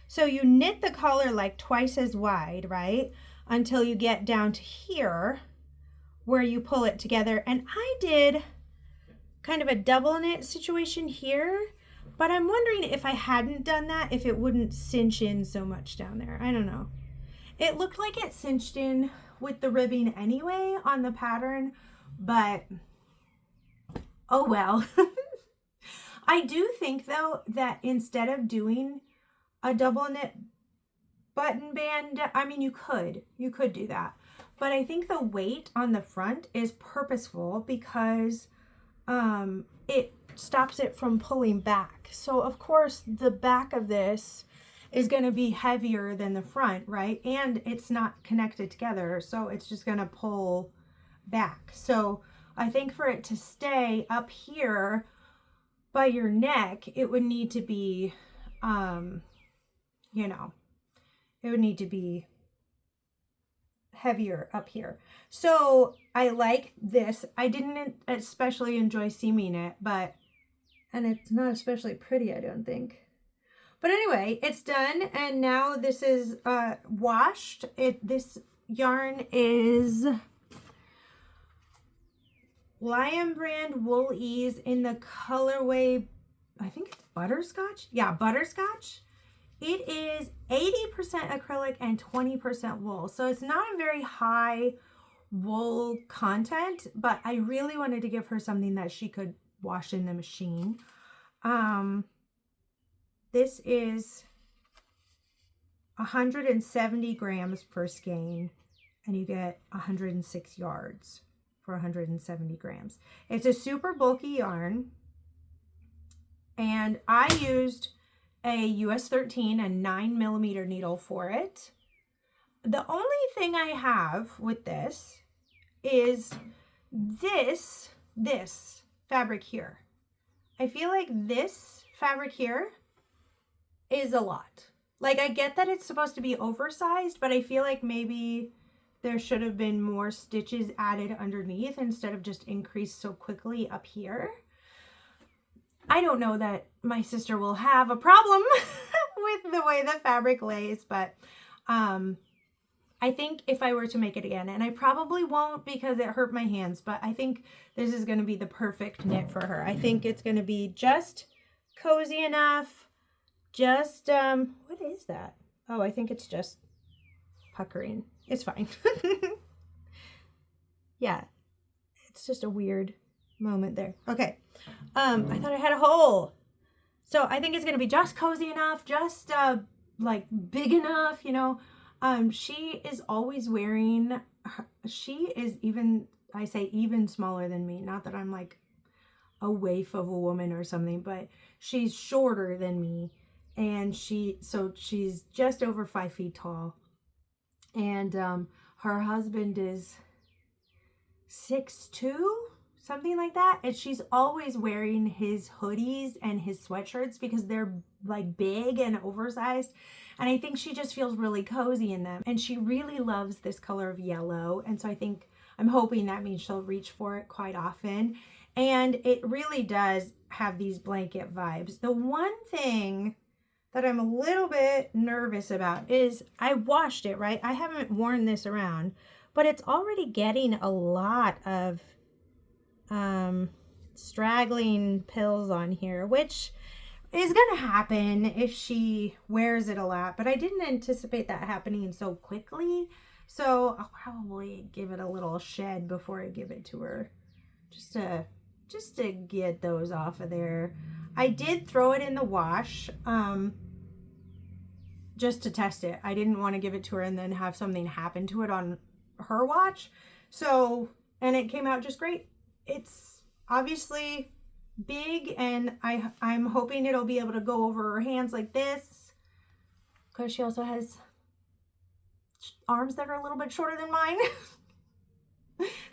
so you knit the collar like twice as wide, right? Until you get down to here where you pull it together. And I did kind of a double knit situation here, but I'm wondering if I hadn't done that, if it wouldn't cinch in so much down there. I don't know. It looked like it cinched in with the ribbing anyway on the pattern, but oh well. I do think though that instead of doing a double knit button band, I mean, you could do that, but I think the weight on the front is purposeful because it stops it from pulling back. So of course the back of this is going to be heavier than the front, right? And it's not connected together, so it's just going to pull back. So I think for it to stay up here by your neck, it would need to be, you know, it would need to be heavier up here. So I like this. I didn't especially enjoy seaming it, and it's not especially pretty, I don't think. But anyway, it's done, and now this is washed. This yarn is Lion Brand Wool Ease in the colorway, I think it's butterscotch. Yeah, butterscotch. It is 80% acrylic and 20% wool. So it's not a very high wool content, but I really wanted to give her something that she could wash in the machine. This is 170 grams per skein, and you get 106 yards for 170 grams. It's a super bulky yarn, and I used a US 13 and 9mm needle for it. The only thing I have with this is this fabric here. I feel like this fabric here is a lot. Like, I get that it's supposed to be oversized, but I feel like maybe there should have been more stitches added underneath instead of just increased so quickly up here. I don't know that my sister will have a problem with the way the fabric lays, but I think if I were to make it again, and I probably won't because it hurt my hands, but I think this is going to be the perfect knit for her. I think it's going to be just cozy enough. Just, what is that? Oh, I think it's just puckering. It's fine. Yeah, it's just a weird moment there. Okay, I thought I had a hole. So I think it's going to be just cozy enough, just, like, big enough, you know. She is always wearing, she is even, I say even smaller than me. Not that I'm, like, a waif of a woman or something, but she's shorter than me. And so she's just over 5 feet tall. And her husband is 6'2", something like that. And she's always wearing his hoodies and his sweatshirts because they're like big and oversized. And I think she just feels really cozy in them. And she really loves this color of yellow. And so I'm hoping that means she'll reach for it quite often. And it really does have these blanket vibes. The one thing that I'm a little bit nervous about is I washed it, right? I haven't worn this around, but it's already getting a lot of straggling pills on here, which is gonna happen if she wears it a lot, but I didn't anticipate that happening so quickly. So I'll probably give it a little shed before I give it to her, just to get those off of there. I did throw it in the wash, just to test it. I didn't want to give it to her and then have something happen to it on her watch. So, and it came out just great. It's obviously big, and I'm hoping it'll be able to go over her hands like this, because she arms that are a little bit shorter than mine.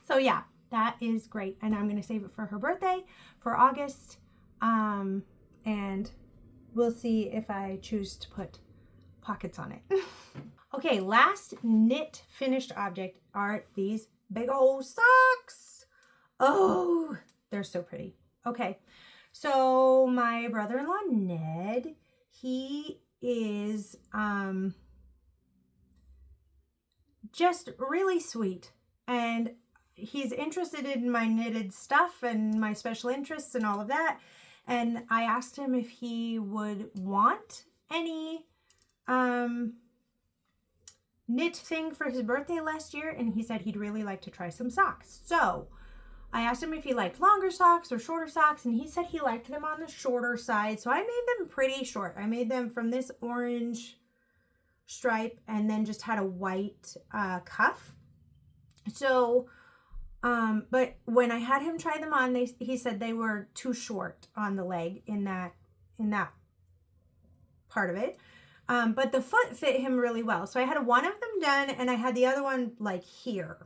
So yeah, that is great. And I'm going to save it for her birthday for August. And we'll see if I choose to put pockets on it. Okay, last knit finished object are these big old socks. Oh, they're so pretty. Okay, so my brother-in-law Ned, he is just really sweet, and he's interested in my knitted stuff and my special interests and all of that. And I asked him if he would want any knit thing for his birthday last year, and he said he'd really like to try some socks. So I asked him if he liked longer socks or shorter socks, and he said he liked them on the shorter side. So I made them pretty short. I made them from this orange stripe and then just had a white cuff. So but when I had him try them on, he said they were too short on the leg in that part of it. But the foot fit him really well. So I had one of them done, and I had the other one like here.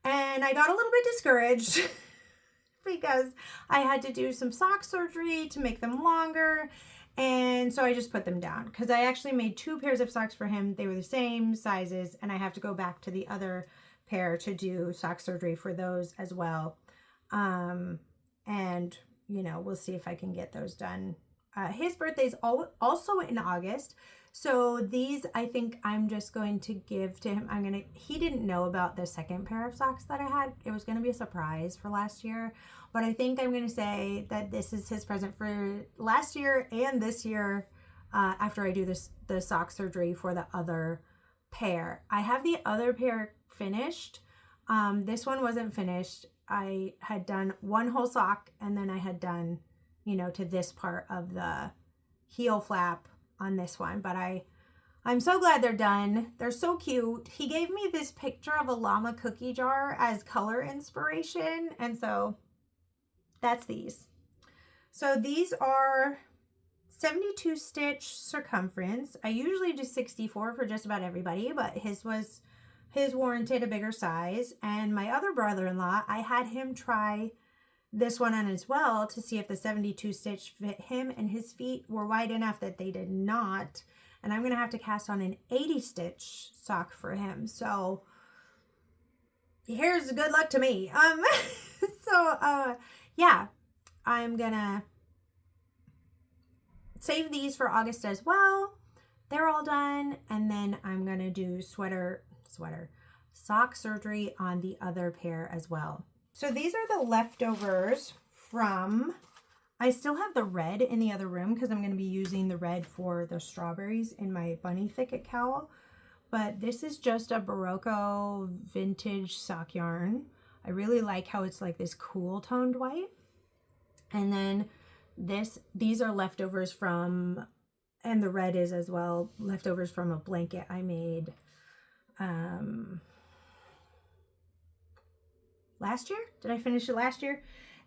And I got a little bit discouraged because I had to do some sock surgery to make them longer. And so I just put them down because I actually made 2 pairs of socks for him. They were the same sizes, and I have to go back to the other pair to do sock surgery for those as well. And, you know, we'll see if I can get those done. His birthday's also in August. So these, I think I'm just going to give to him. He didn't know about the second pair of socks that I had. It was going to be a surprise for last year. But I think I'm going to say that this is his present for last year and this year, after I do the sock surgery for the other pair. I have the other pair finished. This one wasn't finished. I had done one whole sock, and then I had done, you know, to this part of the heel flap on this one. But I'm so glad they're done. They're so cute. He gave me this picture of a llama cookie jar as color inspiration, and so that's these. So these are 72 stitch circumference. I usually do 64 for just about everybody, but his warranted a bigger size. And my other brother-in-law, I had him try this one on as well to see if the 72 stitch fit him, and his feet were wide enough that they did not. And I'm going to have to cast on an 80 stitch sock for him. So here's good luck to me. Yeah, I'm going to save these for August as well. They're all done. And then I'm going to do sock surgery on the other pair as well. So these are the leftovers from, I still have the red in the other room because I'm going to be using the red for the strawberries in my bunny thicket cowl. But this is just a Barocco vintage sock yarn. I really like how it's like this cool toned white. And then these are leftovers from, and the red is as well, leftovers from a blanket I made last year. Did I finish it last year?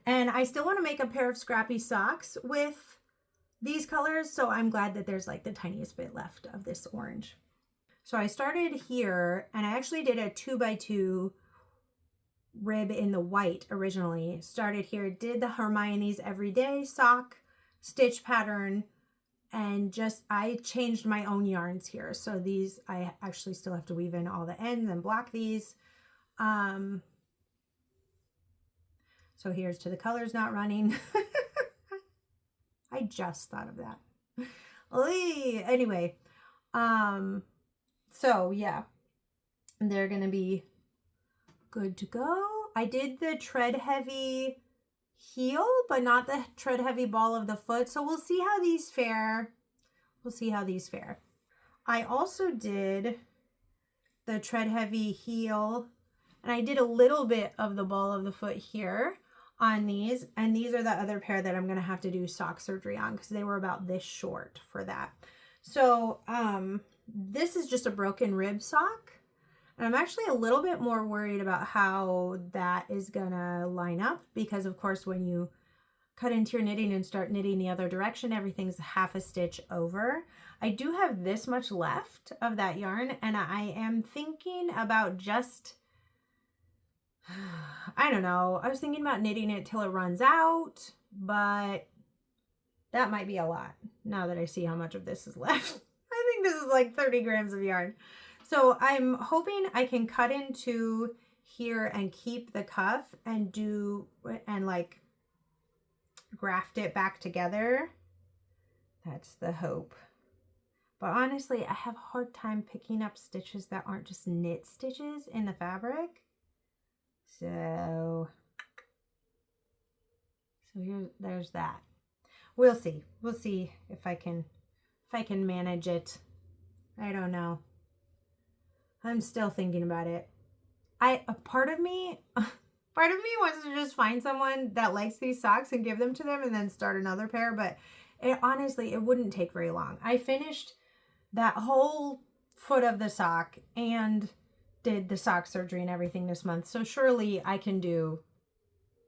And I still want to make a pair of scrappy socks with these colors, so I'm glad that there's like the tiniest bit left of this orange. So I started here, and I actually did a 2x2 rib in the white originally. Started here, did the Hermione's Everyday sock stitch pattern, and I changed my own yarns here. So these, I actually still have to weave in all the ends and block these. So here's to the colors not running. I just thought of that. Anyway, so yeah, they're gonna be good to go. I did the tread heavy heel, but not the tread heavy ball of the foot. So we'll see how these fare. I also did the tread heavy heel, and I did a little bit of the ball of the foot here on these, and these are the other pair that I'm going to have to do sock surgery on because they were about this short for that. So this is just a broken rib sock, and I'm actually a little bit more worried about how that is gonna line up because of course when you cut into your knitting and start knitting the other direction, everything's half a stitch over. I do have this much left of that yarn, and I am thinking about just, I don't know, I was thinking about knitting it till it runs out, but that might be a lot now that I see how much of this is left. I think this is like 30 grams of yarn. So I'm hoping I can cut into here and keep the cuff and like graft it back together. That's the hope. But honestly, I have a hard time picking up stitches that aren't just knit stitches in the fabric. So there's that. We'll see. We'll see if I can manage it. I don't know. I'm still thinking about it. A part of me wants to just find someone that likes these socks and give them to them and then start another pair, but honestly, it wouldn't take very long. I finished that whole foot of the sock and did the sock surgery and everything this month. So surely I can do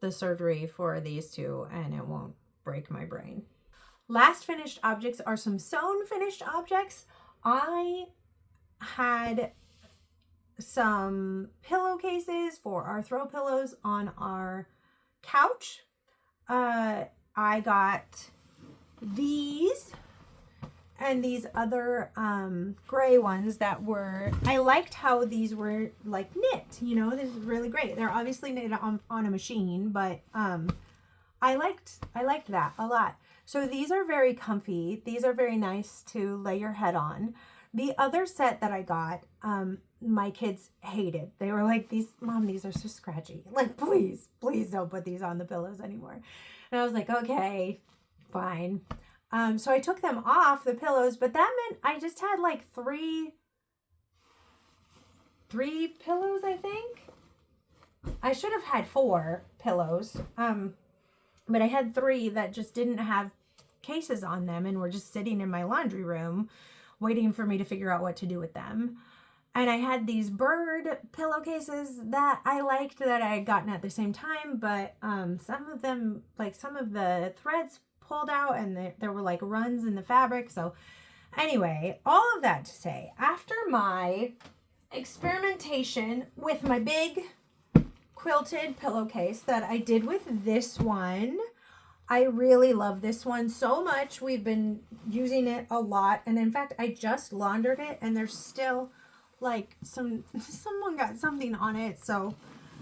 the surgery for these two and it won't break my brain. Last finished objects are some sewn finished objects. I had some pillowcases for our throw pillows on our couch. I got these and these other gray ones that were, I liked how these were like knit, you know, this is really great. They're obviously knit on a machine, but I liked that a lot. So these are very comfy. These are very nice to lay your head on. The other set that I got, my kids hated. They were like, Mom, these are so scratchy. Like, please don't put these on the pillows anymore. And I was like, okay, fine. So I took them off the pillows, but that meant I just had like three pillows, I think. I should have had 4 pillows. But I had 3 that just didn't have cases on them and were just sitting in my laundry room waiting for me to figure out what to do with them. And I had these bird pillowcases that I liked that I had gotten at the same time, but some of them, like some of the threads pulled out and there were like runs in the fabric. So anyway, all of that to say, after my experimentation with my big quilted pillowcase that I did with this one, I really love this one so much. We've been using it a lot, and in fact I just laundered it and there's still like someone got something on it, so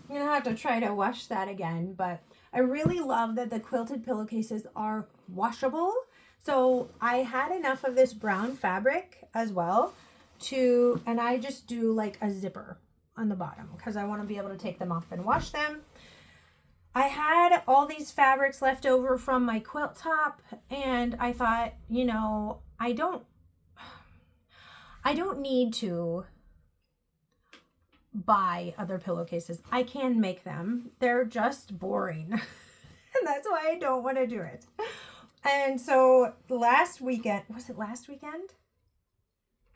I'm gonna have to try to wash that again. But I really love that the quilted pillowcases are washable. So I had enough of this brown fabric as well and I just do like a zipper on the bottom because I want to be able to take them off and wash them. I had all these fabrics left over from my quilt top, and I thought, you know, I don't need to buy other pillowcases. I can make them. They're just boring. And that's why I don't want to do it. And so last weekend, was it last weekend?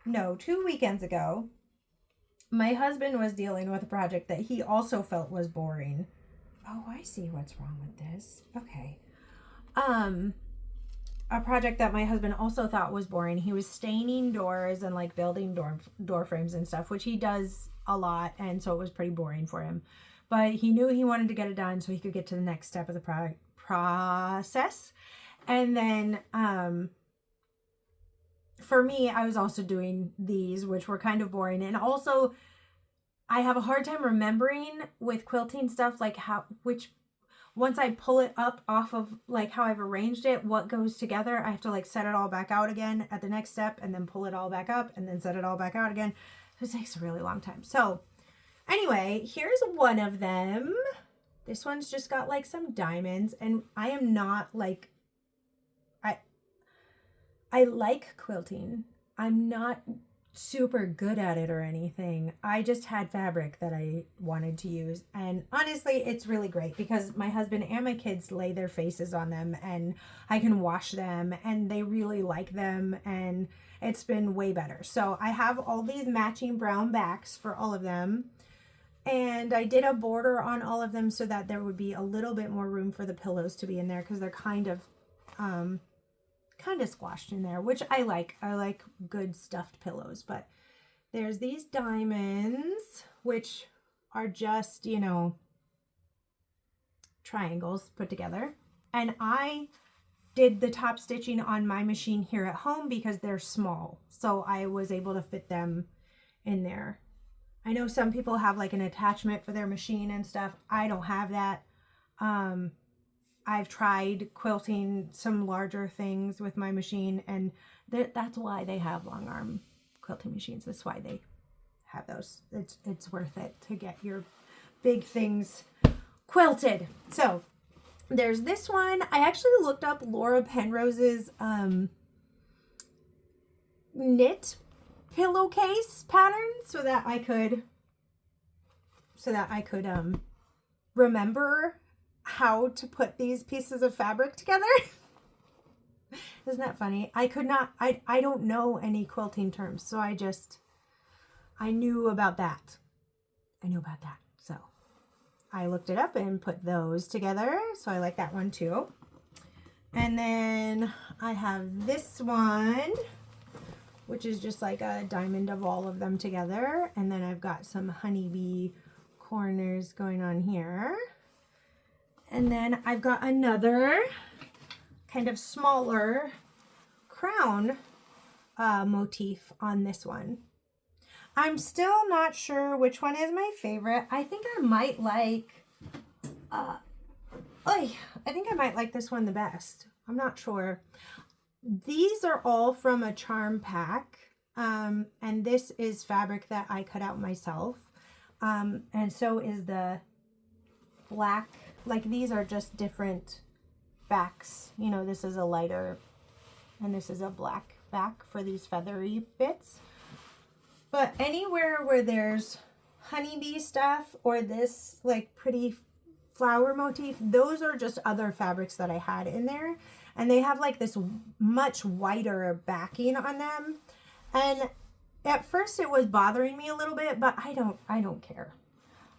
No, 2 weekends ago, my husband was dealing with a project that he also felt was boring. Oh, I see what's wrong with this. Okay. A project that my husband also thought was boring. He was staining doors and like building door frames and stuff, which he does a lot, and so it was pretty boring for him. But he knew he wanted to get it done so he could get to the next step of the process. And then for me, I was also doing these, which were kind of boring. And also, I have a hard time remembering with quilting stuff, like once I pull it up off of like how I've arranged it, what goes together, I have to like set it all back out again at the next step and then pull it all back up and then set it all back out again. It takes a really long time. So anyway, here's one of them. This one's just got like some diamonds, and I am not like, I like quilting. I'm not super good at it or anything. I just had fabric that I wanted to use, and honestly it's really great because my husband and my kids lay their faces on them and I can wash them and they really like them, and it's been way better. So I have all these matching brown backs for all of them. And I did a border on all of them so that there would be a little bit more room for the pillows to be in there, because they're kind of squashed in there, which I like. I like good stuffed pillows. But there's these diamonds, which are just, you know, triangles put together. And I did the top stitching on my machine here at home because they're small. So I was able to fit them in there. I know some people have like an attachment for their machine and stuff. I don't have that. I've tried quilting some larger things with my machine, and that's why they have long arm quilting machines. That's why they have those. It's worth it to get your big things quilted. So there's this one. I actually looked up Laura Penrose's knit pillowcase pattern so that I could remember how to put these pieces of fabric together. Isn't that funny? I don't know any quilting terms, so I knew about that. So I looked it up and put those together. So I like that one too. And then I have this one, which is just like a diamond of all of them together. And then I've got some honeybee corners going on here. And then I've got another kind of smaller crown motif on this one. I'm still not sure which one is my favorite. I think I might like, this one the best. I'm not sure. These are all from a charm pack, and this is fabric that I cut out myself, and so is the black. Like, these are just different backs. You know, this is a lighter, and this is a black back for these feathery bits. But anywhere where there's honeybee stuff or this like pretty flower motif, those are just other fabrics that I had in there. And they have like this much wider backing on them. And at first it was bothering me a little bit, but I don't care.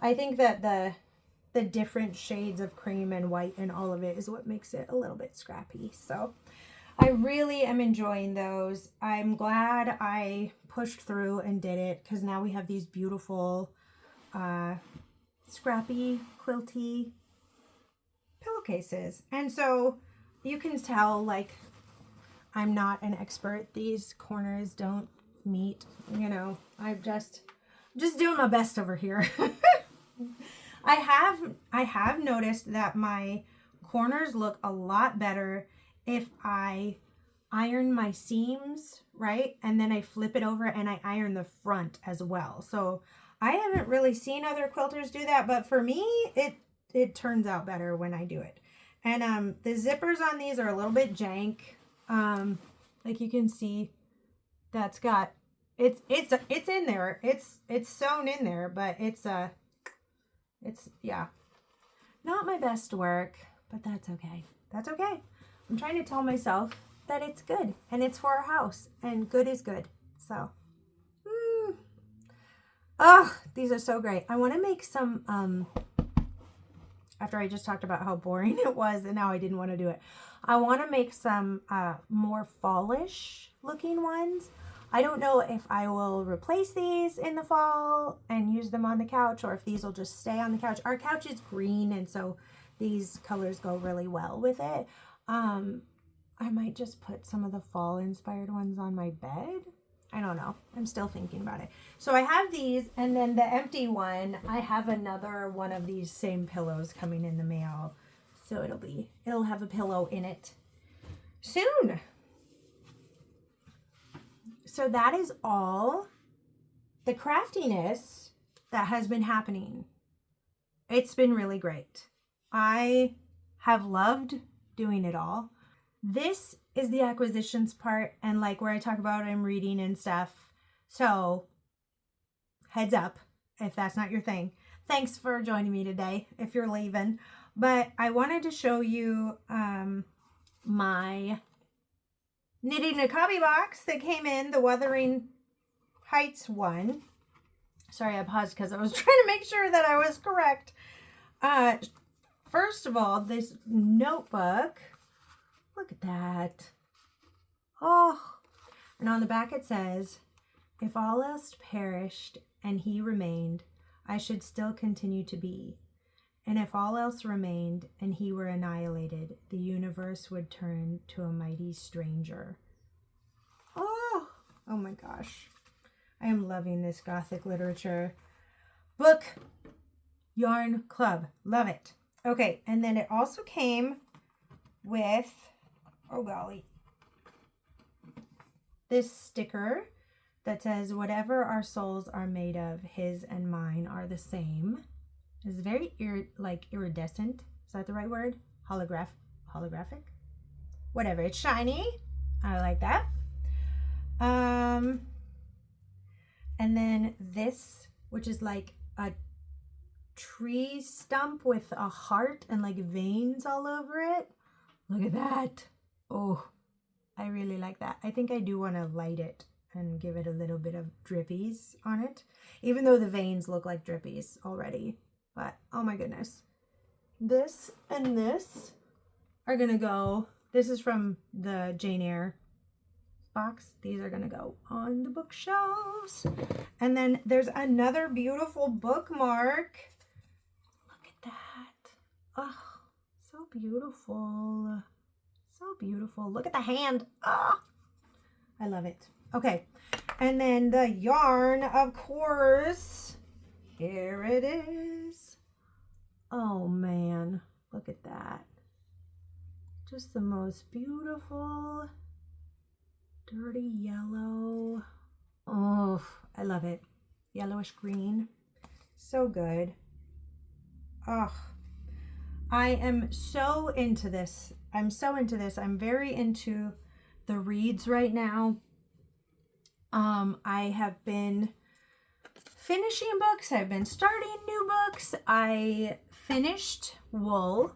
I think that the different shades of cream and white and all of it is what makes it a little bit scrappy. So I really am enjoying those. I'm glad I pushed through and did it, because now we have these beautiful scrappy quilty pillowcases. And so you can tell, like, I'm not an expert. These corners don't meet, you know. I'm just doing my best over here. I have noticed that my corners look a lot better if I iron my seams, right? And then I flip it over and I iron the front as well. So I haven't really seen other quilters do that, but for me, it turns out better when I do it. And the zippers on these are a little bit jank. Like you can see, that's got, it's in there. It's sewn in there, but it's yeah, not my best work, but that's okay. That's okay. I'm trying to tell myself that it's good and it's for our house, and good is good. So, oh, these are so great. I want to make some, after I just talked about how boring it was and now I didn't want to do it. I want to make some more fallish looking ones. I don't know if I will replace these in the fall and use them on the couch, or if these will just stay on the couch. Our couch is green, and so these colors go really well with it. I might just put some of the fall inspired ones on my bed. I don't know. I'm still thinking about it. So I have these, and then the empty one, I have another one of these same pillows coming in the mail. So it'll have a pillow in it soon. So that is all the craftiness that has been happening. It's been really great. I have loved doing it all. This is the acquisitions part, and like where I talk about I'm reading and stuff. So heads up if that's not your thing. Thanks for joining me today if you're leaving. But I wanted to show you my Knitting a Copy box that came in, the Wuthering Heights one. Sorry, I paused because I was trying to make sure that I was correct. First of all, this notebook, look at that. Oh, and on the back it says, if all else perished and he remained, I should still continue to be. And if all else remained and he were annihilated, the universe would turn to a mighty stranger. Oh my gosh. I am loving this Gothic literature book. Yarn Club. Love it. Okay, and then it also came with, oh golly, this sticker that says, whatever our souls are made of, his and mine are the same. It's very iridescent. Is that the right word? Holographic? Whatever. It's shiny. I like that. And then this, which is like a tree stump with a heart and like veins all over it. Look at that. Oh, I really like that. I think I do want to light it and give it a little bit of drippies on it, even though the veins look like drippies already. But oh my goodness, this and this are gonna go. This is from the Jane Eyre box. These are gonna go on the bookshelves. And then there's another beautiful bookmark. Look at that. Oh, so beautiful. So beautiful. Look at the hand. Oh, I love it. Okay. And then the yarn, of course. Here it is. Oh man, look at that. Just the most beautiful dirty yellow. Oh, I love it. Yellowish green. So good. Oh, I am so into this. I'm so into this. I'm very into the reads right now. I have been finishing books. I've been starting new books. I finished Wool.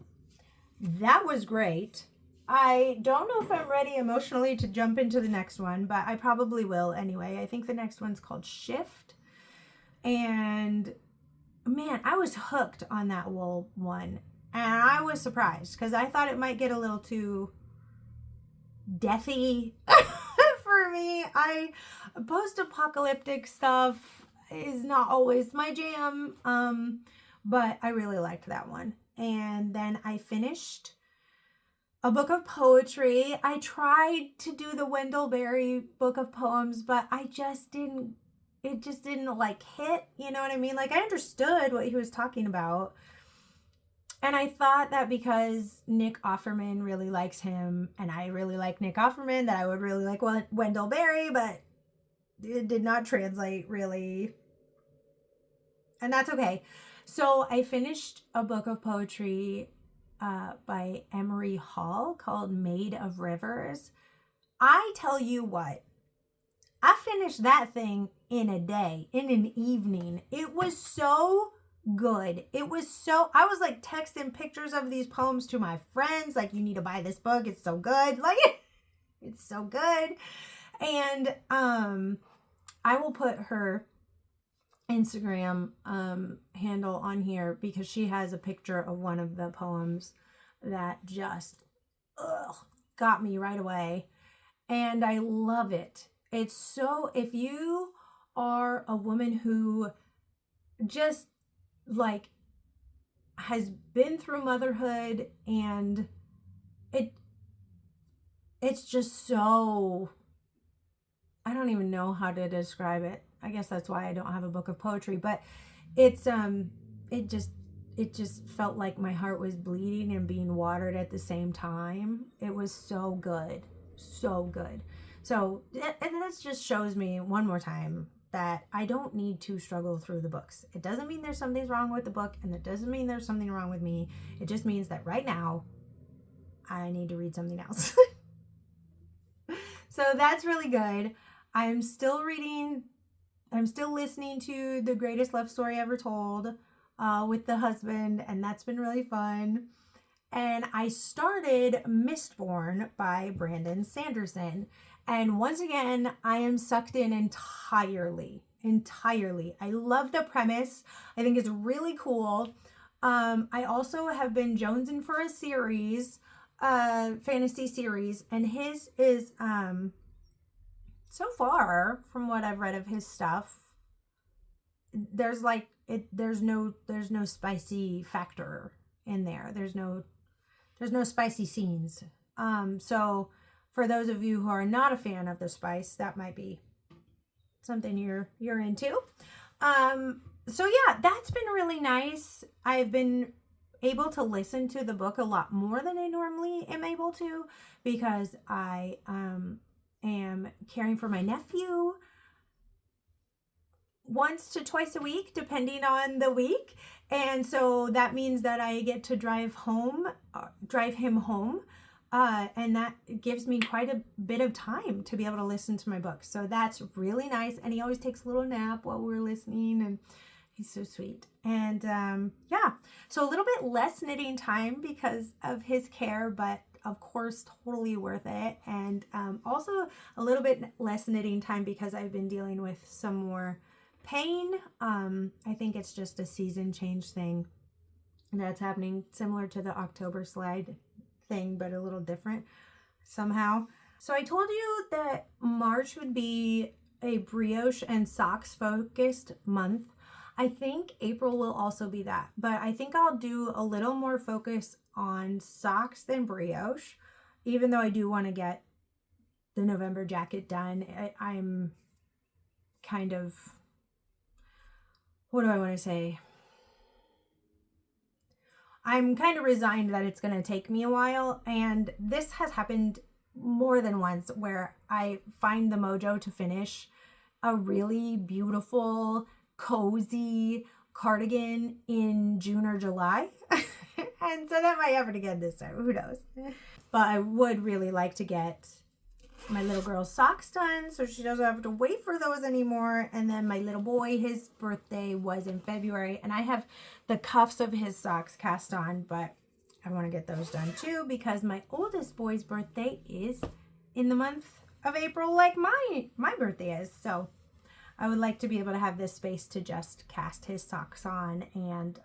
That was great. I don't know if I'm ready emotionally to jump into the next one, but I probably will anyway. I think the next one's called Shift. And man, I was hooked on that Wool one. And I was surprised because I thought it might get a little too deathy for me. Post-apocalyptic stuff is not always my jam. But I really liked that one. And then I finished a book of poetry. I tried to do the Wendell Berry book of poems, but it just didn't like hit, you know what I mean? Like I understood what he was talking about. And I thought that because Nick Offerman really likes him and I really like Nick Offerman that I would really like Wendell Berry, but it did not translate really. And that's okay. So I finished a book of poetry by Emery Hall called Maid of Rivers. I tell you what, I finished that thing in a day, in an evening. It was so good. I was like texting pictures of these poems to my friends, like, you need to buy this book. It's so good. Like, it's so good. And I will put her Instagram handle on here because she has a picture of one of the poems that just got me right away. And I love it. It's so, if you are a woman who just like has been through motherhood and it's just so, I don't even know how to describe it. I guess that's why I don't have a book of poetry, but it's it just felt like my heart was bleeding and being watered at the same time. It was so good. So good. So, and this just shows me one more time that I don't need to struggle through the books. It doesn't mean there's something wrong with the book, and it doesn't mean there's something wrong with me. It just means that right now I need to read something else. So that's really good. I'm still listening to The Greatest Love Story Ever Told with the husband, and that's been really fun. And I started Mistborn by Brandon Sanderson. And once again, I am sucked in entirely. entirely. I love the premise. I think it's really cool. I also have been jonesing for a series, fantasy series, and his is so far from what I've read of his stuff, there's no spicy factor in there. There's no spicy scenes. So for those of you who are not a fan of the spice, that might be something you're into. So yeah, that's been really nice. I've been able to listen to the book a lot more than I normally am able to, because I am caring for my nephew once to twice a week, depending on the week. And so that means that I get to drive him home. And that gives me quite a bit of time to be able to listen to my book. So that's really nice. And he always takes a little nap while we're listening, and he's so sweet. And yeah, so a little bit less knitting time because of his care, but of course, totally worth it. And also a little bit less knitting time because I've been dealing with some more pain. I think it's just a season change thing that's happening, similar to the October slide thing, but a little different somehow. So I told you that March would be a brioche and socks focused month. I think April will also be that, but I think I'll do a little more focus on socks than brioche, even though I do want to get the November jacket done. I'm kind of, what do I want to say? I'm kind of resigned that it's going to take me a while, and this has happened more than once where I find the mojo to finish a really beautiful, cozy cardigan in June or July. And so that might happen again this time, who knows. But I would really like to get my little girl's socks done so she doesn't have to wait for those anymore. And then my little boy, his birthday was in February, and I have the cuffs of his socks cast on, but I want to get those done too because my oldest boy's birthday is in the month of April, like my birthday is. So I would like to be able to have this space to just cast his socks on and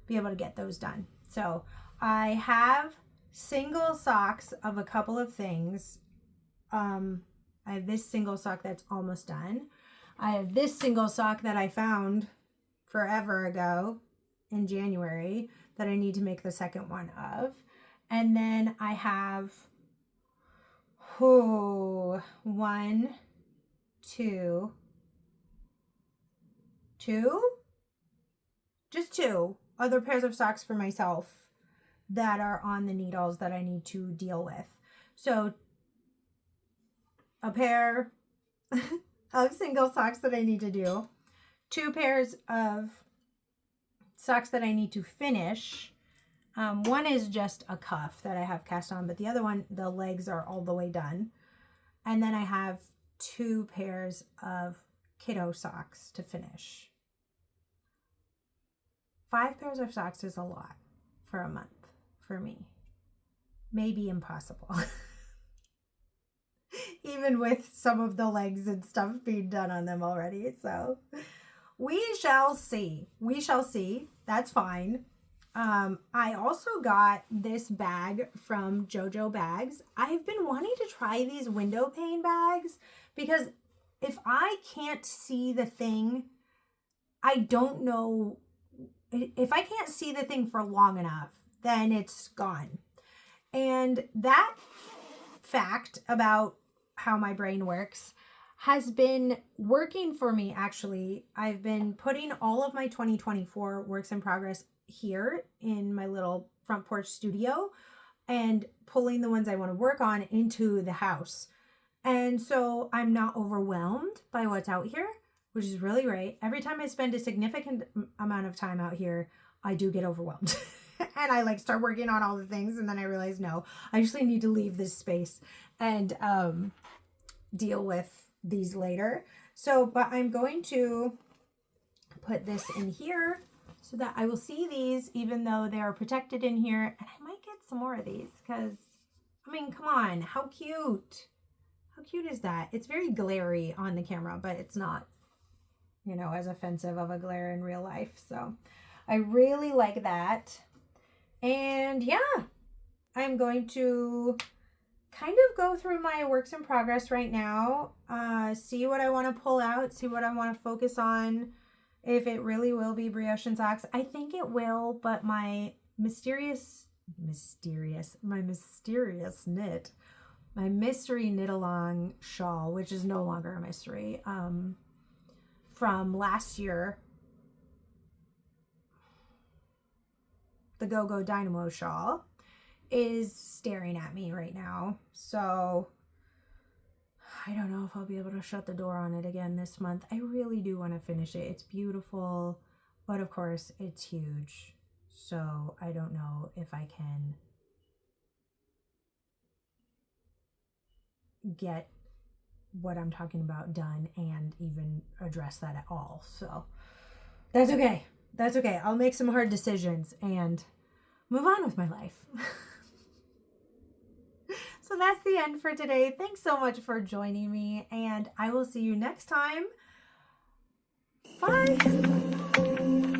be able to get those done. So I have single socks of a couple of things. I have this single sock that's almost done. I have this single sock that I found forever ago in January that I need to make the second one of. And then I have one, two, just two other pairs of socks for myself that are on the needles that I need to deal with. So a pair of single socks that I need to do, two pairs of socks that I need to finish. One is just a cuff that I have cast on, but the other one, the legs are all the way done. And then I have two pairs of kiddo socks to finish. 5 pairs of socks is a lot for a month for me. Maybe impossible. Even with some of the legs and stuff being done on them already. So we shall see. We shall see. That's fine. I also got this bag from JoJo Bags. I've been wanting to try these window pane bags because if I can't see the thing, I don't know. If I can't see the thing for long enough, then it's gone. And that fact about how my brain works has been working for me, actually. I've been putting all of my 2024 works in progress here in my little front porch studio and pulling the ones I want to work on into the house. And so I'm not overwhelmed by what's out here, which is really great. Every time I spend a significant amount of time out here, I do get overwhelmed. And I start working on all the things, and then I realize, no, I actually need to leave this space and deal with these later. So, but I'm going to put this in here so that I will see these even though they are protected in here. And I might get some more of these because, I mean, come on, how cute. How cute is that? It's very glary on the camera, but it's not. you know, as offensive of a glare in real life. So I really like that. And yeah, I'm going to kind of go through my works in progress right now, see what I want to pull out, see what I want to focus on, if it really will be brioche and socks. I think it will, but my mystery knit along shawl, which is no longer a mystery, from last year, the Go-Go Dynamo shawl, is staring at me right now. So I don't know if I'll be able to shut the door on it again this month. I really do want to finish it. It's beautiful, but of course it's huge. So I don't know if I can get what I'm talking about done and even address that at all. So that's okay. That's okay. I'll make some hard decisions and move on with my life. So that's the end for today. Thanks so much for joining me, and I will see you next time. Bye.